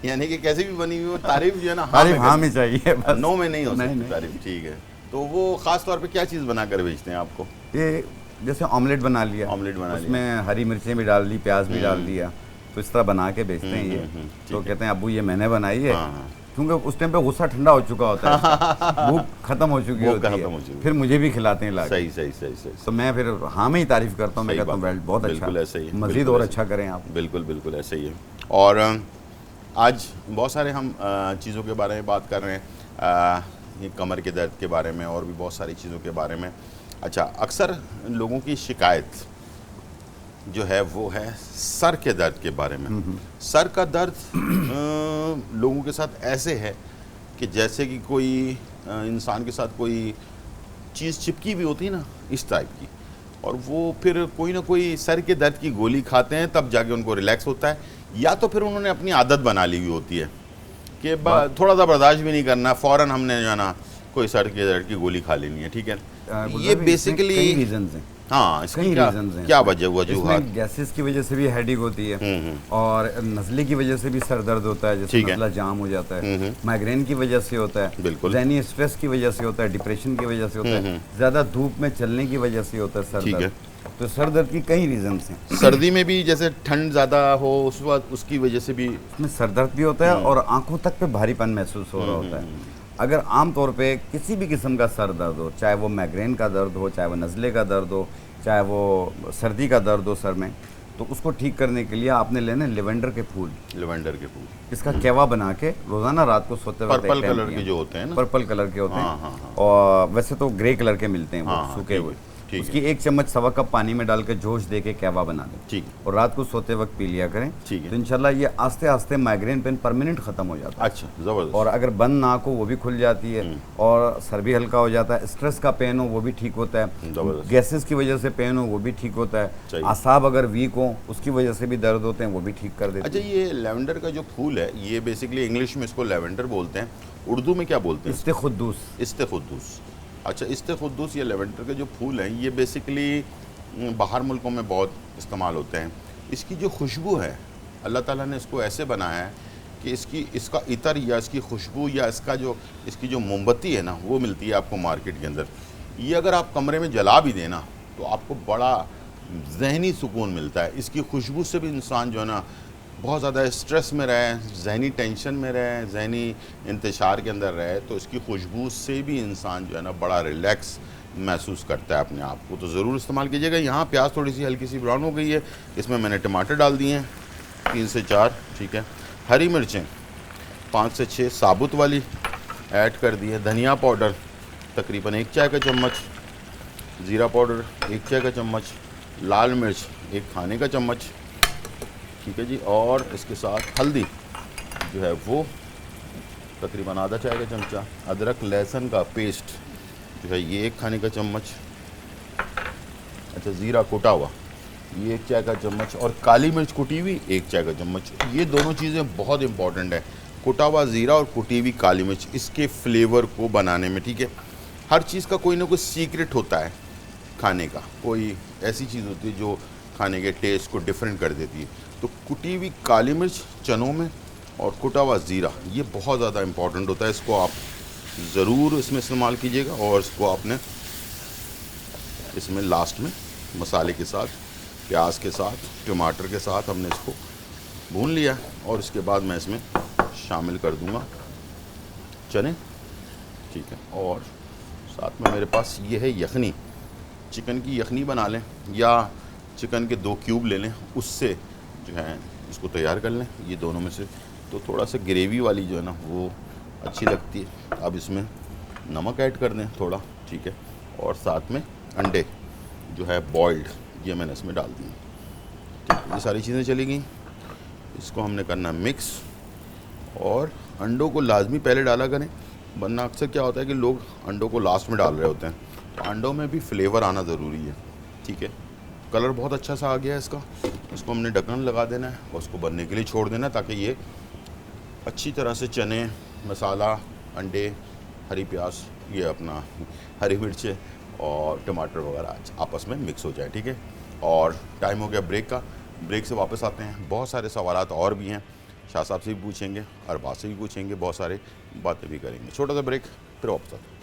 Speaker 1: यानी कि कैसे भी बनी हुई वो तारीफ जो है ना,
Speaker 2: तारीफ हाँ
Speaker 1: करनी।
Speaker 2: में चाहिए बस।
Speaker 1: नो में नहीं हो
Speaker 2: नहीं,
Speaker 1: सकती
Speaker 2: नहीं।
Speaker 1: तारीफ, ठीक है। तो वो खास तौर पे क्या चीज़ बना कर भेजते हैं आपको?
Speaker 2: ये जैसे ऑमलेट बना लिया,
Speaker 1: ऑमलेट बना लिया।
Speaker 2: उसमें हरी मिर्चें भी डाल दी, प्याज भी डाल दिया, तो इस तरह बना के बेचते हैं ये।
Speaker 1: ठीक
Speaker 2: तो
Speaker 1: है।
Speaker 2: कहते हैं अब्बू ये मैंने बनाई है,
Speaker 1: हाँ, हाँ।
Speaker 2: क्योंकि उस टाइम पे गुस्सा ठंडा हो चुका होता है, भूख खत्म हो चुकी
Speaker 1: भूख
Speaker 2: होती
Speaker 1: खत्म हो चुकी
Speaker 2: है,
Speaker 1: है।
Speaker 2: फिर मुझे भी खिलाते हैं लाके।
Speaker 1: सही सही सही सही
Speaker 2: तो मैं फिर हाँ में ही तारीफ करता हूँ, मैं
Speaker 1: सही
Speaker 2: कहता हूँ
Speaker 1: बात है।
Speaker 2: वेल बहुत
Speaker 1: बिल्कुल ऐसे ही
Speaker 2: अच्छा,
Speaker 1: है,
Speaker 2: मजीद
Speaker 1: बिल्कुल
Speaker 2: और
Speaker 1: ऐसे
Speaker 2: अच्छा करें आप।
Speaker 1: बिल्कुल बिल्कुल ऐसे ही है। और आज बहुत सारे हम चीज़ों के बारे में बात कर रहे हैं, ये कमर के दर्द के बारे में और भी बहुत सारी चीज़ों के बारे में। अच्छा, अक्सर लोगों की शिकायत जो है वो है सर के दर्द के बारे में। सर का दर्द लोगों के साथ ऐसे है कि जैसे कि कोई इंसान के साथ कोई चीज़ चिपकी हुई होती है ना, इस टाइप की, और वो फिर कोई ना कोई सर के दर्द की गोली खाते हैं तब जाके उनको रिलैक्स होता है, या तो फिर उन्होंने अपनी आदत बना ली हुई होती है कि थोड़ा सा बर्दाश्त भी नहीं करना, फ़ौरन हमने जो है ना कोई सर के दर्द की गोली खा लेनी है, ठीक है। ये बेसिकली
Speaker 2: कई रीजंस हैं,
Speaker 1: हाँ, इसकी
Speaker 2: कई
Speaker 1: क्या
Speaker 2: रीजंस हैं।
Speaker 1: क्या वजह वजूहात?
Speaker 2: इसमें गैसेस की वजह से भी हेडेक होती है, और नज़ले की वजह से भी सर दर्द होता है, जैसे
Speaker 1: ठीक है।
Speaker 2: नज़ला जाम हो जाता है, माइग्रेन की वजह से होता है,
Speaker 1: बिल्कुल।
Speaker 2: ज़हनी स्ट्रेस की वजह से होता है, डिप्रेशन की वजह से होता है, ज़्यादा धूप में चलने की वजह से होता है सर
Speaker 1: ठीक है।
Speaker 2: दर्द। तो सर दर्द की कई रीजंस हैं।
Speaker 1: सर्दी में भी जैसे ठंड ज़्यादा हो उस वक्त उसकी वजह से भी
Speaker 2: इसमें सर दर्द भी होता है और आंखों तक पे भारीपन महसूस हो रहा होता है। अगर आम तौर पे किसी भी किस्म का सर दर्द हो, चाहे वो माइग्रेन का दर्द हो, चाहे वो नज़ले का दर्द हो, चाहे वो सर्दी का दर्द हो सर में, तो उसको ठीक करने के लिए आपने लेने लेवेंडर के फूल,
Speaker 1: लेवेंडर के फूल,
Speaker 2: इसका केवा बना के रोज़ाना रात को सोते वक्त
Speaker 1: पर्पल
Speaker 2: एक टाइम
Speaker 1: कलर
Speaker 2: पिएं।
Speaker 1: के जो होते हैं ना,
Speaker 2: पर्पल कलर के होते
Speaker 1: हाँ,
Speaker 2: हैं,
Speaker 1: हाँ, हाँ।
Speaker 2: और वैसे तो ग्रे कलर के मिलते हैं वो
Speaker 1: हाँ, हाँ,
Speaker 2: सूखे
Speaker 1: ठीक
Speaker 2: हुए।
Speaker 1: है। ठीक
Speaker 2: उसकी 1 चम्मच सवा कप पानी में डाल के जोश दे के कहवा बना लें।
Speaker 1: ठीक है।
Speaker 2: और रात को सोते वक्त पी लिया करें।
Speaker 1: ठीक है।
Speaker 2: तो इंशाल्लाह ये आस्ते आस्ते माइग्रेन पेन परमानेंट ख़त्म हो जाता है।
Speaker 1: अच्छा, ज़बरदस्त।
Speaker 2: और अगर बंद नाक हो वो भी खुल जाती है, और सर भी हल्का हो जाता है। स्ट्रेस का पेन हो वो भी ठीक होता है।
Speaker 1: ज़बरदस्त।
Speaker 2: गैसेस की वजह से पेन हो वो भी ठीक होता है।
Speaker 1: चाहिए।
Speaker 2: आसाब अगर वीक हो उसकी वजह से भी दर्द होते हैं वो भी ठीक कर देते
Speaker 1: अच्छा,
Speaker 2: हैं।
Speaker 1: ये लेवेंडर का जो फूल है, ये बेसिकली इंग्लिश में इसको लेवेंडर बोलते हैं, उर्दू में क्या बोलते हैं?
Speaker 2: इस्तेखुद्दूस।
Speaker 1: इस्तेखुद्दूस। अच्छा, इस्तेखुद्दूस या लेवेंडर के जो फूल हैं, ये बेसिकली बाहर मुल्कों में बहुत इस्तेमाल होते हैं। इसकी जो खुशबू है, अल्लाह ताला ने इसको ऐसे बनाया है कि इसका इतर या इसकी खुशबू या इसकी जो मोमबत्ती है ना, वो मिलती है आपको मार्केट के अंदर। ये अगर आप कमरे में जला भी देना तो आपको बड़ा जहनी सुकून मिलता है। इसकी खुशबू से भी इंसान जो है ना बहुत ज़्यादा स्ट्रेस में रहे, जहनी टेंशन में रहे, जहनी इंतशार के अंदर रहे, तो इसकी खुशबू से भी इंसान जो है ना बड़ा रिलैक्स महसूस करता है अपने आप को। तो ज़रूर इस्तेमाल कीजिएगा। यहाँ प्याज थोड़ी सी हल्की सी ब्राउन हो गई है, इसमें मैंने टमाटर डाल दिए हैं 3 से 4। ठीक है। हरी मिर्चें 5 से 6 साबुत वाली ऐड कर दी है। धनिया पाउडर तकरीबन 1 चाय का चम्मच, ज़ीरा पाउडर 1 चाय का चम्मच, लाल मिर्च 1 खाने का चम्मच। ठीक है जी। और इसके साथ हल्दी जो है वो तकरीबन आधा चाय का चमचा। अदरक लहसुन का पेस्ट जो है ये 1 खाने का चम्मच। अच्छा, ज़ीरा कुटा हुआ ये 1 चाय का चम्मच, और काली मिर्च कुटी हुई 1 चाय का चम्मच। ये दोनों चीज़ें बहुत इंपॉर्टेंट है, कुटा हुआ ज़ीरा और कुटी हुई काली मिर्च, इसके फ्लेवर को बनाने में। ठीक है। हर चीज़ का कोई ना कोई सीक्रेट होता है खाने का, कोई ऐसी चीज़ होती है जो खाने के टेस्ट को डिफरेंट कर देती है। तो कुटी हुई काली मिर्च चनों में और कुटा हुआ ज़ीरा, ये बहुत ज़्यादा इम्पॉर्टेंट होता है। इसको आप ज़रूर इसमें इस्तेमाल कीजिएगा। और इसको आपने इसमें लास्ट में मसाले के साथ, प्याज के साथ, टमाटर के साथ हमने इसको भून लिया। और इसके बाद मैं इसमें शामिल कर दूंगा चने। ठीक है। और साथ में मेरे पास ये है यखनी। चिकन की यखनी बना लें या चिकन के 2 क्यूब ले लें, उससे जो है इसको तैयार कर लें। ये दोनों में से तो थोड़ा सा ग्रेवी वाली जो है ना वो अच्छी लगती है। अब इसमें नमक ऐड कर दें थोड़ा। ठीक है। और साथ में अंडे जो है बॉइल्ड, ये मैंने इसमें डाल दिए। ठीक है। ये सारी चीज़ें चली गई। इसको हमने करना मिक्स, और अंडों को लाजमी पहले डाला करें, वरना अक्सर क्या होता है कि लोग अंडों को लास्ट में डाल रहे होते हैं। तो अंडों में भी फ्लेवर आना ज़रूरी है। ठीक है। कलर बहुत अच्छा सा आ गया है इसका। इसको हमने ढक्कन लगा देना है और उसको बनने के लिए छोड़ देना है, ताकि ये अच्छी तरह से चने, मसाला, अंडे, हरी प्याज, ये अपना हरी मिर्चें और टमाटर वगैरह आपस में मिक्स हो जाए। ठीक है। और टाइम हो गया ब्रेक का। ब्रेक से वापस आते हैं। बहुत सारे सवालात और भी हैं, शाह साहब से भी पूछेंगे, अरबाज से भी पूछेंगे, बहुत सारे बातें भी करेंगे। छोटा सा ब्रेक, फिर वापस आते हैं।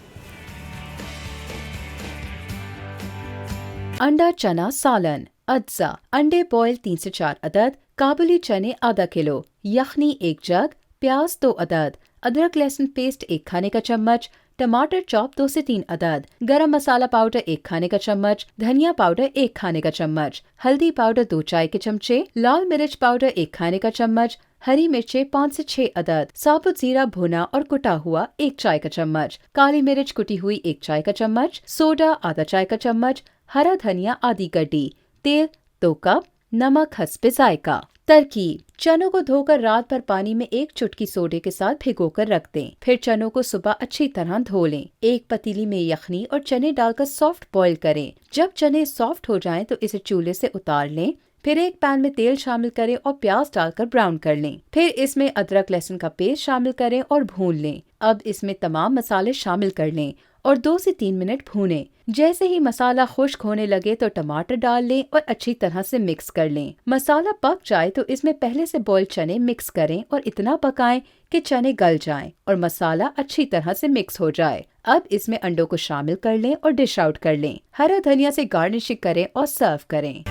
Speaker 4: अंडा चना सालन। अज्जा: अंडे बॉयल 3 से 4 अदद, काबुली चने आधा किलो, यखनी 1 जग, प्याज 2 अदद, अदरक लहसुन पेस्ट 1 खाने का चम्मच, टमाटर चॉप 2 से 3 अदद, गरम मसाला पाउडर 1 खाने का चम्मच, धनिया पाउडर 1 खाने का चम्मच, हल्दी पाउडर 2 चाय के चमचे, लाल मिर्च पाउडर 1 खाने का चम्मच, हरी मिर्चें 5 से 6 अदद, साबुत जीरा भुना और कुटा हुआ 1 चाय का चम्मच, काली मिर्च कुटी हुई 1 चाय का चम्मच, सोडा आधा चाय का चम्मच, हरा धनिया आधी गड्डी, तेल 2 कप, नमक हस्बे जायका। तरकीब: चनों को धोकर रात भर पानी में 1 चुटकी सोडे के साथ भिगोकर रख दें। फिर चनों को सुबह अच्छी तरह धो लें। एक पतीली में यखनी और चने डालकर सॉफ्ट बॉईल करें। जब चने सॉफ्ट हो जाएं तो इसे चूल्हे से उतार लें। फिर एक पैन में तेल शामिल करें और प्याज डालकर ब्राउन कर लें। फिर इसमें अदरक लहसुन का पेस्ट शामिल करें और भून लें। अब इसमें तमाम मसाले शामिल कर लें और 2 से 3 मिनट भूनें। जैसे ही मसाला खुश्क होने लगे तो टमाटर डाल लें और अच्छी तरह से मिक्स कर लें। मसाला पक जाए तो इसमें पहले से बॉइल्ड चने मिक्स करें और इतना पकाएं कि चने गल जाएं और मसाला अच्छी तरह से मिक्स हो जाए। अब इसमें अंडों को शामिल कर लें और डिश आउट कर लें। हरा धनिया से गार्निशिंग करें और सर्व करें।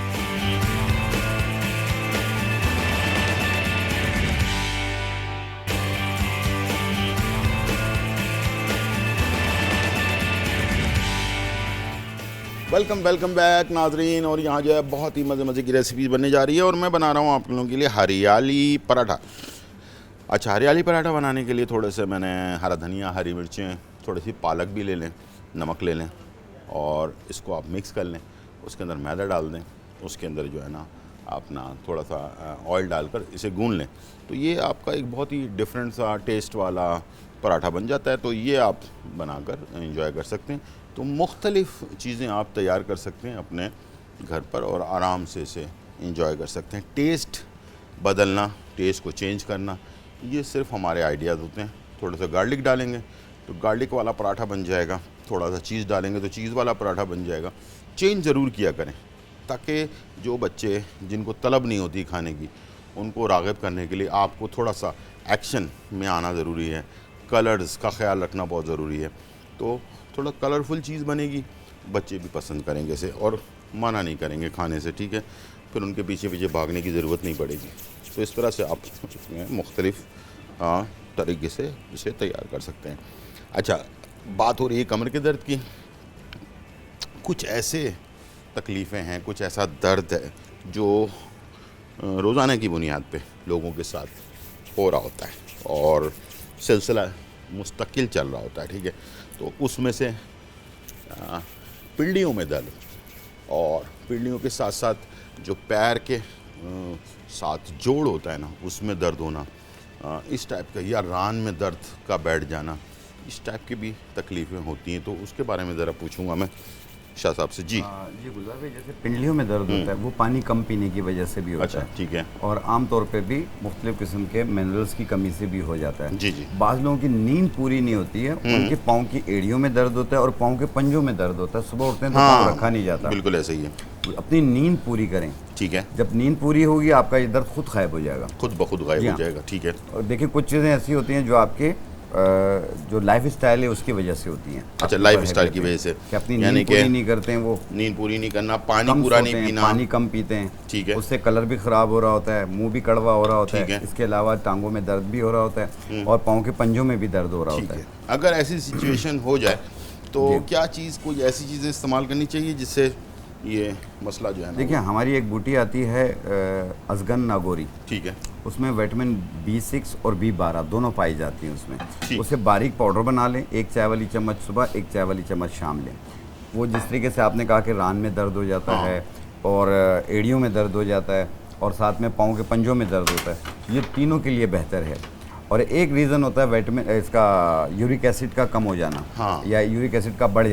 Speaker 1: वेलकम बैक नाजरीन। और यहाँ जो है बहुत ही मज़े की रेसिपी बनने जा रही है, और मैं बना रहा हूँ आप लोगों के लिए हरियाली पराठा। अच्छा, हरियाली पराठा बनाने के लिए थोड़े से मैंने हरा धनिया, हरी मिर्चें, थोड़ी सी पालक भी ले लें, नमक ले लें, और इसको आप मिक्स कर लें, उसके अंदर मैदा डाल दें, उसके अंदर जो है ना अपना थोड़ा सा ऑयल डालकर इसे गूंद लें, तो ये आपका एक बहुत ही डिफरेंट सा टेस्ट वाला पराठा बन जाता है। तो ये आप बनाकर एंजॉय कर सकते हैं। तो मुख्तलिफ़ चीज़ें आप तैयार कर सकते हैं अपने घर पर और आराम से इसे एंजॉय कर सकते हैं। टेस्ट बदलना, टेस्ट को चेंज करना, ये सिर्फ हमारे आइडियाज़ होते हैं। थोड़ा सा गार्लिक डालेंगे तो गार्लिक वाला पराठा बन जाएगा, थोड़ा सा चीज़ डालेंगे तो चीज़ वाला पराठा बन जाएगा। चेंज ज़रूर किया करें ताकि जो बच्चे जिनको तलब नहीं होती खाने की, उनको राग़िब करने के लिए आपको थोड़ा सा एक्शन में आना ज़रूरी है। कलर्स का ख्याल रखना बहुत ज़रूरी है। तो थोड़ा कलरफुल चीज़ बनेगी, बच्चे भी पसंद करेंगे इसे और मना नहीं करेंगे खाने से, ठीक है। फिर उनके पीछे पीछे भागने की ज़रूरत नहीं पड़ेगी। तो इस तरह से आप इसमें मुख्तलिफ़ तरीके से इसे तैयार कर सकते हैं। अच्छा, बात हो रही है कमर के दर्द की। कुछ ऐसे तकलीफ़ें हैं, कुछ ऐसा दर्द है जो रोज़ाना की बुनियाद पे लोगों के साथ हो रहा होता है और सिलसिला मुस्तकिल चल रहा होता है, ठीक है। तो उसमें से पिंडियों में दर्द और पिंडियों के साथ साथ जो पैर के साथ जोड़ होता है ना, उसमें दर्द होना, इस टाइप का, या रान में दर्द का बैठ जाना, इस टाइप की भी तकलीफ़ें होती हैं। तो उसके बारे में ज़रा पूछूंगा मैं शाह साहब से। जी
Speaker 2: जी गुलजार भाई, जैसे पिंडलियों में दर्द होता है वो पानी कम पीने की वजह से भी होता
Speaker 1: अच्छा,
Speaker 2: है,
Speaker 1: ठीक है।
Speaker 2: और आम तौर पे भी मुख्तलिफ किस्म के मिनरल्स की कमी से भी हो जाता है।
Speaker 1: जी जी।
Speaker 2: बाज़ लोगों की नींद पूरी नहीं होती है, उनके पाँव की एड़ियों में दर्द होता है और पाँव के पंजों में दर्द होता है। सुबह उठते हैं तो पाँव रखा नहीं जाता।
Speaker 1: बिल्कुल ऐसे ही है।
Speaker 2: अपनी नींद पूरी करें,
Speaker 1: ठीक है।
Speaker 2: जब नींद पूरी होगी आपका ये दर्द खुद गायब हो जाएगा,
Speaker 1: खुद ब खुद गायब
Speaker 2: जी
Speaker 1: हो
Speaker 2: हाँ।
Speaker 1: जाएगा, ठीक है।
Speaker 2: और देखिए कुछ चीज़ें ऐसी होती हैं जो आपके जो लाइफ स्टाइल है उसकी वजह से होती हैं।
Speaker 1: अच्छा, लाइफ स्टाइल की वजह से,
Speaker 2: कि अपनी
Speaker 1: यानी
Speaker 2: नींद पूरी नहीं करते हैं, वो
Speaker 1: नींद पूरी नहीं करना, पानी
Speaker 2: कम
Speaker 1: पूरा
Speaker 2: सोते
Speaker 1: नहीं
Speaker 2: हैं,
Speaker 1: पीना,
Speaker 2: पानी कम पीते हैं,
Speaker 1: ठीक है।
Speaker 2: उससे कलर भी ख़राब हो रहा होता है, मुंह भी कड़वा हो रहा होता
Speaker 1: ठीक
Speaker 2: है,
Speaker 1: है।
Speaker 2: इसके अलावा टांगों में दर्द भी हो रहा होता है और पाँव के पंजों में भी दर्द हो रहा
Speaker 1: ठीक
Speaker 2: होता
Speaker 1: है।
Speaker 2: है।
Speaker 1: अगर ऐसी सिचुएशन हो जाए तो
Speaker 2: जी।
Speaker 1: क्या चीज़, कोई ऐसी चीज़ें इस्तेमाल करनी चाहिए जिससे ये मसला जो है ना,
Speaker 2: देखिए हमारी एक बूटी आती है अजगन नागौरी,
Speaker 1: ठीक है,
Speaker 2: उसमें विटामिन B6 और B12 दोनों पाई जाती हैं उसमें।
Speaker 1: ठीक।
Speaker 2: उसे बारीक पाउडर बना लें, 1 चाय वाली चम्मच सुबह, 1 चाय वाली चम्मच शाम लें। वो जिस तरीके से आपने कहा कि रान में दर्द हो जाता है और एड़ियों में दर्द हो जाता है और साथ में पाँव के पंजों में दर्द होता है, ये तीनों के लिए बेहतर है। और एक रीज़न होता है विटामिन इसका यूरिक एसिड का कम हो जाना,
Speaker 1: हाँ।
Speaker 2: या यूरिक एसिड का बढ़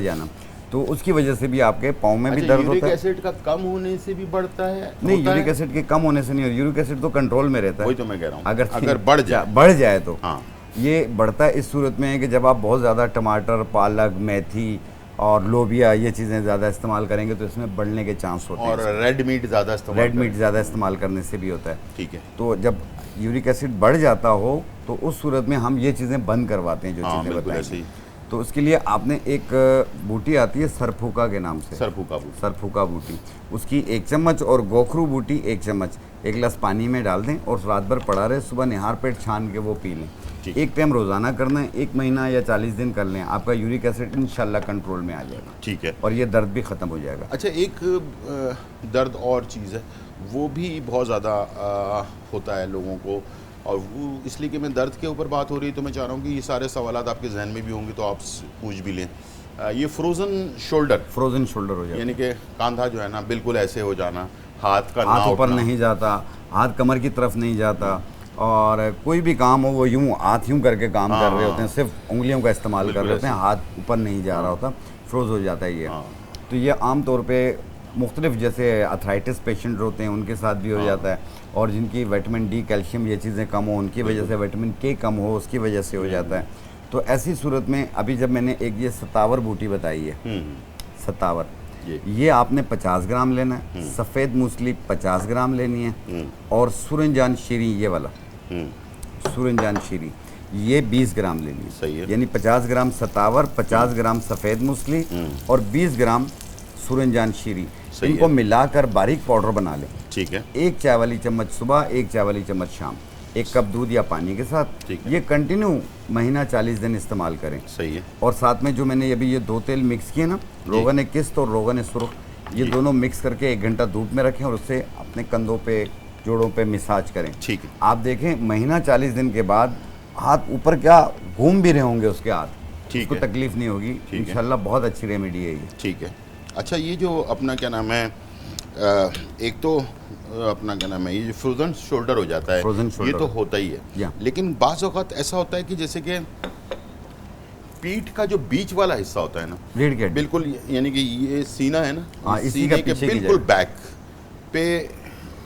Speaker 2: जाना, तो उसकी वजह से भी आपके पाँव में भी
Speaker 1: अच्छा,
Speaker 2: दर्द
Speaker 1: यूरिक
Speaker 2: होता है।
Speaker 1: एसिड का कम होने से भी बढ़ता है?
Speaker 2: नहीं,
Speaker 1: होता
Speaker 2: यूरिक
Speaker 1: है?
Speaker 2: एसिड के कम होने से नहीं, यूरिक एसिड तो कंट्रोल में रहता है।
Speaker 1: वही तो मैं कह रहा हूँ,
Speaker 2: अगर
Speaker 1: बढ़ जाए
Speaker 2: जाए तो
Speaker 1: हाँ।
Speaker 2: ये बढ़ता है इस सूरत में है कि जब आप बहुत ज़्यादा टमाटर, पालक, मेथी और लोबिया ये चीज़ें ज़्यादा इस्तेमाल करेंगे तो इसमें बढ़ने के चांस होते
Speaker 1: और
Speaker 2: हैं।
Speaker 1: रेड मीट ज़्यादा इस्तेमाल
Speaker 2: रेड मीट
Speaker 1: करें।
Speaker 2: ज़्यादा इस्तेमाल करने से भी होता है।
Speaker 1: ठीक है।
Speaker 2: तो जब यूरिक एसिड बढ़ जाता हो तो उस सूरत में हम ये चीज़ें बंद करवाते हैं, जो
Speaker 1: हाँ,
Speaker 2: चीज़ें
Speaker 1: बिल्कुल ऐसे
Speaker 2: बताएंगे।
Speaker 1: ही।
Speaker 2: तो उसके लिए आपने एक बूटी आती है सरफूका के नाम से, सरफूका बूटी, उसकी 1 चम्मच और गोखरू बूटी 1 चम्मच 1 गिलास पानी में डाल दें और रात भर पड़ा रहे, सुबह निहार पेट छान के वो पी लें।
Speaker 1: ठीक।
Speaker 2: एक टाइम रोज़ाना करना है, 1 महीना या 40 दिन कर लें, आपका यूरिक एसिड इंशाल्लाह कंट्रोल में आ जाएगा।
Speaker 1: ठीक है।
Speaker 2: और ये दर्द भी ख़त्म हो जाएगा।
Speaker 1: अच्छा, एक दर्द और चीज़ है, वो भी बहुत ज़्यादा होता है लोगों को, और वो इसलिए कि मैं दर्द के ऊपर बात हो रही है तो मैं चाह रहा हूँ कि ये सारे सवालात आपके जहन में भी होंगे तो आप पूछ भी लें। ये फ्रोज़न शोल्डर हो जाता है, यानी कि कंधा जो है ना बिल्कुल ऐसे हो जाना, हाथ का
Speaker 2: हाथ ऊपर नहीं जाता, हाथ कमर की तरफ नहीं जाता, और कोई भी काम हो वो यूँ हाथ यूँ करके काम कर रहे होते हैं, सिर्फ उंगलियों का इस्तेमाल कर रहे होते हैं, हाथ ऊपर नहीं जा रहा होता, फ्रोज हो जाता है ये। तो ये आम तौर पे मुख्तलिफ जैसे अथराइटिस पेशेंट होते हैं उनके साथ भी हो जाता है, और जिनकी विटामिन डी, कैल्शियम ये चीज़ें कम हो उनकी वजह से, विटामिन के कम हो उसकी वजह से हो जाता है। तो ऐसी सूरत में अभी जब मैंने एक ये सतावर बूटी बताई है, सतावर, ये आपने 50 ग्राम लेना है, सफ़ेद मूसली 50 ग्राम लेनी है, और सूरजजान शीरी ये वाला सूरजजान शीरी ये 20 ग्राम लेनी है।
Speaker 1: सही है।
Speaker 2: यानी 50 ग्राम सतावर, 50 ग्राम सफ़ेद मूसली और 20 ग्राम सूरजजान शीरी, इनको मिलाकर बारीक पाउडर बना लें।
Speaker 1: ठीक है।
Speaker 2: 1 चाय वाली चम्मच सुबह, 1 चाय वाली चम्मच शाम, 1 कप दूध या पानी के साथ। ये कंटिन्यू महीना 40 दिन इस्तेमाल करें।
Speaker 1: सही है। और
Speaker 2: साथ में जो मैंने अभी ये 2 तेल मिक्स किए ना, रोगन किस्त और रोगन सुर्ख, ये दोनों मिक्स करके 1 घंटा धूप में रखें और उससे अपने कंधों पे, जोड़ों पे मसाज करें।
Speaker 1: ठीक है।
Speaker 2: आप देखें महीना 40 दिन के बाद हाथ ऊपर क्या घूम भी रहे होंगे उसके हाथ,
Speaker 1: ठीक
Speaker 2: उसको
Speaker 1: है।
Speaker 2: तकलीफ नहीं होगी
Speaker 1: है।
Speaker 2: इंशाल्लाह, बहुत अच्छी रेमेडी है ये।
Speaker 1: ठीक है। अच्छा, ये जो अपना क्या नाम है, एक तो अपना क्या नाम है, ये जो फ्रोजन शोल्डर हो जाता है,
Speaker 2: Frozen
Speaker 1: ये
Speaker 2: shoulder
Speaker 1: तो होता ही है,
Speaker 2: या।
Speaker 1: लेकिन बाज़ औक़ात ऐसा होता है कि जैसे कि पीठ का जो बीच वाला हिस्सा होता है ना,
Speaker 2: रीढ़ की हड्डी।
Speaker 1: बिल्कुल, यानी कि ये सीना है ना,
Speaker 2: हाँ,
Speaker 1: इस
Speaker 2: इसी का
Speaker 1: सीने के
Speaker 2: पीछे की
Speaker 1: बिल्कुल
Speaker 2: जगह।
Speaker 1: बैक पे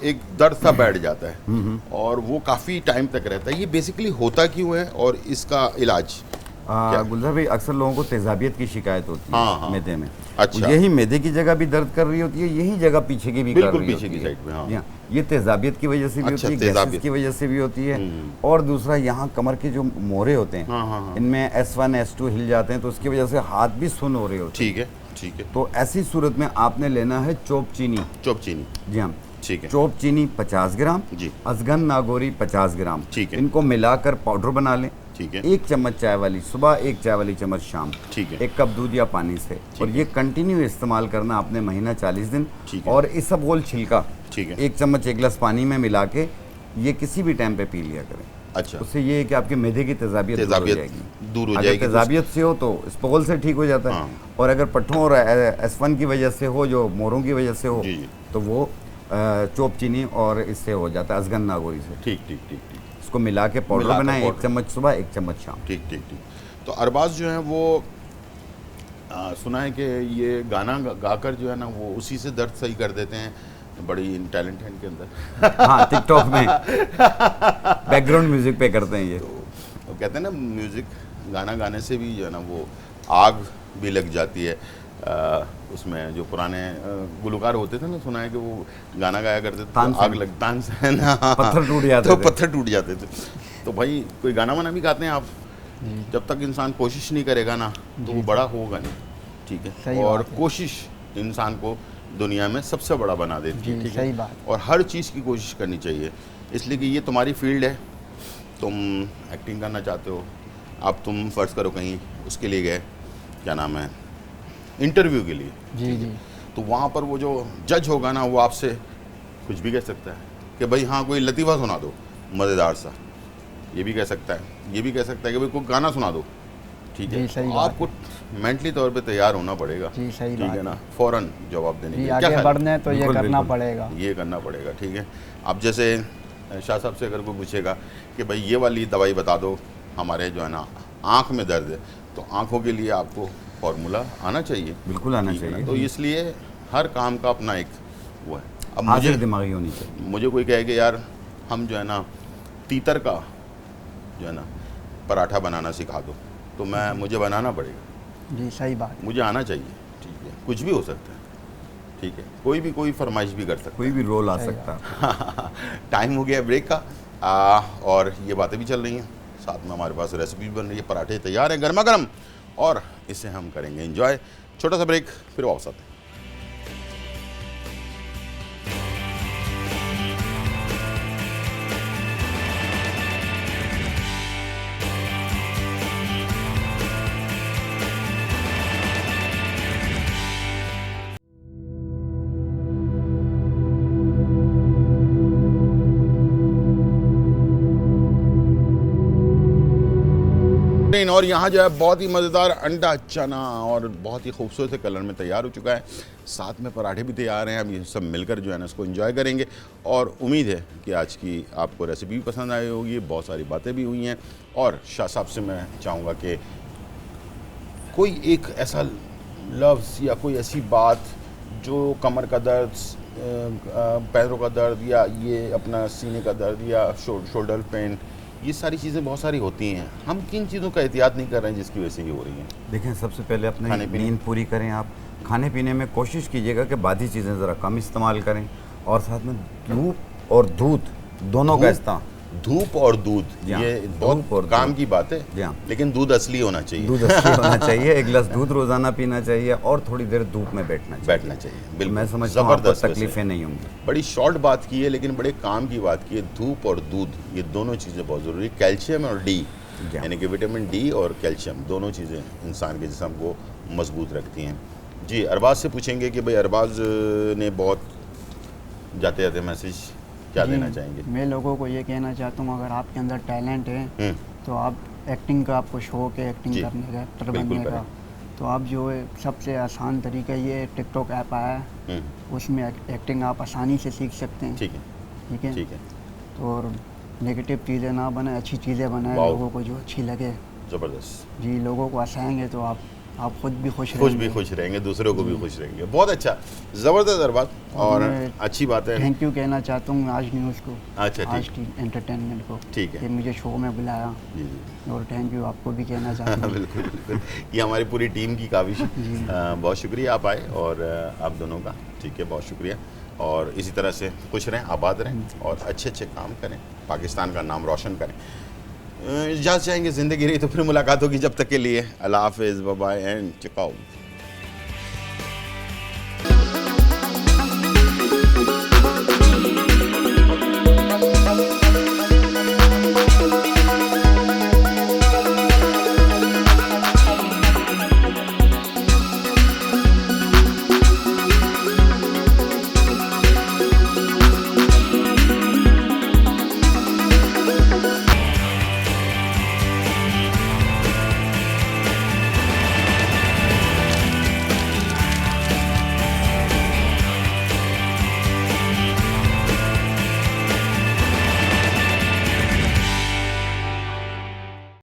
Speaker 1: एक दर्द सा बैठ जाता है और वो काफ़ी टाइम तक रहता है। ये बेसिकली होता क्यों है और इसका इलाज? क्या?
Speaker 2: गुलजार भाई, अक्सर लोगों को तेजाबियत की शिकायत होती है
Speaker 1: हाँ, हाँ।
Speaker 2: मैदे में।
Speaker 1: अच्छा।
Speaker 2: यही मैदे की जगह भी दर्द कर रही होती है, यही जगह पीछे की भी कर
Speaker 1: बिल्कुल
Speaker 2: रही
Speaker 1: पीछे
Speaker 2: होती
Speaker 1: की
Speaker 2: है।
Speaker 1: साइड में, हाँ।
Speaker 2: या, ये तेजाबियत की वजह से भी
Speaker 1: अच्छा,
Speaker 2: होती है, गैसेस
Speaker 1: तेजाबियत।
Speaker 2: की वजह से भी होती है। और दूसरा, यहाँ कमर के जो मोरे होते हैं,
Speaker 1: हाँ, हाँ, हाँ।
Speaker 2: इनमें S1 S2 हिल जाते हैं, तो उसकी वजह से हाथ भी सुन्न हो रहे होते हैं।
Speaker 1: ठीक है, ठीक है।
Speaker 2: तो ऐसी सूरत में आपने लेना है चोप चीनी।
Speaker 1: चोप चीनी,
Speaker 2: जी हाँ,
Speaker 1: ठीक है।
Speaker 2: चोप चीनी 50 ग्राम,
Speaker 1: जी।
Speaker 2: अजगन नागौरी 50 ग्राम,
Speaker 1: ठीक है।
Speaker 2: इनको मिलाकर पाउडर बना लें।
Speaker 1: ठीक है।
Speaker 2: 1 चम्मच चाय वाली सुबह, 1 चाय वाली चम्मच शाम।
Speaker 1: ठीक है।
Speaker 2: 1 कप दूध या पानी से, और ये कंटिन्यू इस्तेमाल करना आपने महीना 40 दिन।
Speaker 1: ठीक है।
Speaker 2: और इसबगोल छिलका,
Speaker 1: ठीक है।
Speaker 2: 1 चम्मच 1 गिलास पानी में मिला के ये किसी भी टाइम पे पी लिया करें।
Speaker 1: अच्छा,
Speaker 2: उससे ये है कि आपके मैदे की तेजाबियत
Speaker 1: तेजाबियत दूर हो
Speaker 2: अगर
Speaker 1: जाएगी।
Speaker 2: तेजाबियत से हो तो इसबगोल से ठीक हो जाता है।
Speaker 1: हाँ।
Speaker 2: और अगर पट्ठों और S1 की वजह से हो, जो मोरों की वजह से हो,
Speaker 1: जी, जी।
Speaker 2: तो वो चोप चीनी और इससे हो जाता है, अजगन नागौरी से।
Speaker 1: ठीक ठीक ठीक ठीक
Speaker 2: इसको मिला के पाउडर
Speaker 1: मिलाकर
Speaker 2: बनाएं, 1
Speaker 1: पाउडर।
Speaker 2: चम्मच सुबह, 1 चम्मच शाम।
Speaker 1: ठीक ठीक ठीक। तो अरबाज जो है वो सुना है कि ये गाना गाकर जो है ना, वो उसी से दर्द सही कर देते हैं। बड़ी टैलेंट है इनके अंदर।
Speaker 2: हाँ, टिकटॉक में बैकग्राउंड म्यूजिक पे करते हैं ये।
Speaker 1: वो कहते हैं ना, म्यूज़िक गाना गाने से भी जो है ना, वो आग भी लग जाती है। उसमें जो पुराने गुलकार होते थे ना, सुना है कि वो गाना गाया करते थे तो
Speaker 2: तानसेन।
Speaker 1: आग लग, तानसेन, ना,
Speaker 2: पत्थर टूट जाते
Speaker 1: तो
Speaker 2: थे।
Speaker 1: पत्थर टूट जाते थे। तो भाई, कोई गाना वाना भी गाते हैं आप? जब तक इंसान कोशिश नहीं करेगा ना, तो वो बड़ा होगा नहीं। ठीक है।
Speaker 3: सही
Speaker 1: और
Speaker 3: बात है।
Speaker 1: कोशिश इंसान को दुनिया में सबसे बड़ा बना देती है।
Speaker 3: जी,
Speaker 1: ठीक
Speaker 3: सही
Speaker 1: है।
Speaker 3: बात।
Speaker 1: और हर चीज़ की कोशिश करनी चाहिए, इसलिए कि ये तुम्हारी फील्ड है। तुम एक्टिंग करना चाहते हो, अब तुम फ़र्ज़ करो कहीं उसके लिए गए, क्या नाम है, इंटरव्यू के लिए,
Speaker 3: जी जी।
Speaker 1: तो वहाँ पर वो जो जज होगा ना, वो आपसे कुछ भी कह सकता है कि भाई हाँ, कोई लतीफ़ा सुना दो मज़ेदार सा। ये भी कह सकता है, ये भी कह सकता है कि भाई कोई गाना सुना दो। ठीक है।
Speaker 3: जी, सही
Speaker 1: तो
Speaker 3: बात
Speaker 1: आपको मेंटली तौर पे तैयार होना पड़ेगा।
Speaker 3: जी, सही
Speaker 1: ठीक
Speaker 3: बात
Speaker 1: है ना, फ़ौरन जवाब देने के
Speaker 3: जी,
Speaker 1: लिए। क्या
Speaker 3: आगे
Speaker 1: ख्याल है?
Speaker 3: बढ़ना है तो ये
Speaker 2: बिल्कुल,
Speaker 3: करना
Speaker 2: बिल्कुल।
Speaker 3: पड़ेगा।
Speaker 1: ये करना पड़ेगा। ठीक है। अब जैसे शाह साहब से अगर कोई पूछेगा कि भाई ये वाली दवाई बता दो, हमारे जो है ना आँख में दर्द है, तो आँखों के लिए आपको फार्मूला आना चाहिए।
Speaker 2: बिल्कुल आना
Speaker 1: ठीक है ना?
Speaker 2: चाहिए।
Speaker 1: तो इसलिए हर काम का अपना एक वो है। अब
Speaker 2: हाजिर
Speaker 1: मुझे
Speaker 2: दिमागी होनी चाहिए।
Speaker 1: मुझे कोई कहे कि यार हम जो है ना तीतर का जो है ना पराठा बनाना सिखा दो, तो मुझे बनाना पड़ेगा,
Speaker 3: जी, सही बात।
Speaker 1: मुझे आना चाहिए। ठीक है। कुछ भी हो सकता है। ठीक है। कोई फरमाइश भी कर सकता
Speaker 2: कोई भी रोल आ
Speaker 3: सही
Speaker 2: सकता है।
Speaker 1: टाइम हो गया ब्रेक का, और ये बातें भी चल रही हैं, साथ में हमारे पास रेसिपी बन रही है, पराठे तैयार हैं गर्मा गर्म, और इसे हम करेंगे एंजॉय। छोटा सा ब्रेक, फिर वापस आते हैं। और यहाँ जो है बहुत ही मज़ेदार अंडा चना और बहुत ही खूबसूरत से कलर में तैयार हो चुका है, साथ में पराठे भी तैयार हैं। अब ये सब मिलकर जो है ना इसको एंजॉय करेंगे, और उम्मीद है कि आज की आपको रेसिपी भी पसंद आई होगी, बहुत सारी बातें भी हुई हैं। और शाह साहब से मैं चाहूँगा कि कोई एक ऐसा लफ्ज़ या कोई ऐसी बात जो कमर का दर्द, पैरों का दर्द, या ये अपना सीने का दर्द, या शोल्डर पेन, ये सारी चीज़ें बहुत सारी होती हैं, हम किन चीज़ों का एहतियात नहीं कर रहे हैं जिसकी वजह से ये हो रही हैं?
Speaker 2: देखें, सबसे पहले अपनी
Speaker 1: खाने पीने।
Speaker 2: नींद पूरी करें। आप खाने पीने में कोशिश कीजिएगा कि बादी चीज़ें ज़रा कम इस्तेमाल करें, और साथ में धूप और दूध दोनों का इस्तेमाल।
Speaker 1: धूप और दूध,
Speaker 2: जी हाँ,
Speaker 1: ये
Speaker 2: धूप
Speaker 1: बहुत
Speaker 2: और
Speaker 1: काम
Speaker 2: दूध।
Speaker 1: की बात है,
Speaker 2: जी हाँ।
Speaker 1: लेकिन दूध असली होना चाहिए।
Speaker 2: दूध असली होना चाहिए। 1 गिलास दूध रोज़ाना पीना चाहिए, और थोड़ी देर धूप में बैठना चाहिए।
Speaker 1: बैठना चाहिए, बिल्कुल।
Speaker 2: मैं समझता हूँ आपको
Speaker 1: ज़बरदस्त वैसे।
Speaker 2: तकलीफें नहीं होंगी।
Speaker 1: बड़ी शॉर्ट बात की है, लेकिन बड़े काम की बात की है। धूप और दूध, ये दोनों चीज़ें बहुत ज़रूरी है। कैल्शियम और डी,
Speaker 2: हाँ।
Speaker 1: यानी कि विटामिन डी और कैल्शियम, दोनों चीज़ें इंसान के जिस्म को मजबूत रखती हैं। जी, अरबाज से पूछेंगे कि भाई अरबाज ने बहुत जाते जाते मैसेज क्या
Speaker 3: जी,
Speaker 1: देना चाहेंगे?
Speaker 3: मैं लोगों को ये कहना चाहता हूँ, अगर आपके अंदर टैलेंट है तो आप एक्टिंग का आपको शौक है, एक्टिंग
Speaker 1: जी,
Speaker 3: करने का, एक्टर
Speaker 1: बिल्कुल
Speaker 3: बनने का,
Speaker 1: करें।
Speaker 3: तो आप जो है सबसे आसान तरीका ये टिकटॉक ऐप आया है,
Speaker 1: हम्म,
Speaker 3: उसमें एक्टिंग आप आसानी से सीख सकते हैं।
Speaker 1: ठीक है,
Speaker 3: ठीक है।
Speaker 1: ठीक है,
Speaker 3: तो और नेगेटिव चीज़ें ना बनाए, अच्छी चीज़ें बनाए,
Speaker 1: वाह।
Speaker 3: लोगों को जो अच्छी लगे।
Speaker 1: ज़बरदस्त।
Speaker 3: जी, लोगों को हंसाएंगे तो आप खुद भी खुश
Speaker 1: खुश
Speaker 3: रहेंगे।
Speaker 1: भी खुश रहेंगे, दूसरों को भी खुश रहेंगे। बहुत अच्छा, ज़बरदस्त अरबाज, और
Speaker 3: मैं
Speaker 1: अच्छी बात है।
Speaker 3: थैंक यू कहना चाहता हूँ आज न्यूज़ को,
Speaker 1: अच्छा, ठीक।
Speaker 3: आज की एंटरटेनमेंट को,
Speaker 1: ठीक है।
Speaker 3: कि मुझे शो में बुलाया,
Speaker 1: जी जी
Speaker 3: और थैंक यू आपको भी कहना चाहता हूँ।
Speaker 1: बिल्कुल बिल्कुल, ये हमारी पूरी टीम की काविश है।
Speaker 3: जी।
Speaker 1: बहुत शुक्रिया आप आए, और आप दोनों का, ठीक है, बहुत शुक्रिया। और इसी तरह से खुश रहें, आबाद रहें, और अच्छे अच्छे काम करें, पाकिस्तान का नाम रोशन करें। इजाज़त चाहेंगे, ज़िंदगी रही तो फिर मुलाकात होगी। जब तक के लिए अल्लाह हाफ़िज़, bye bye and check out.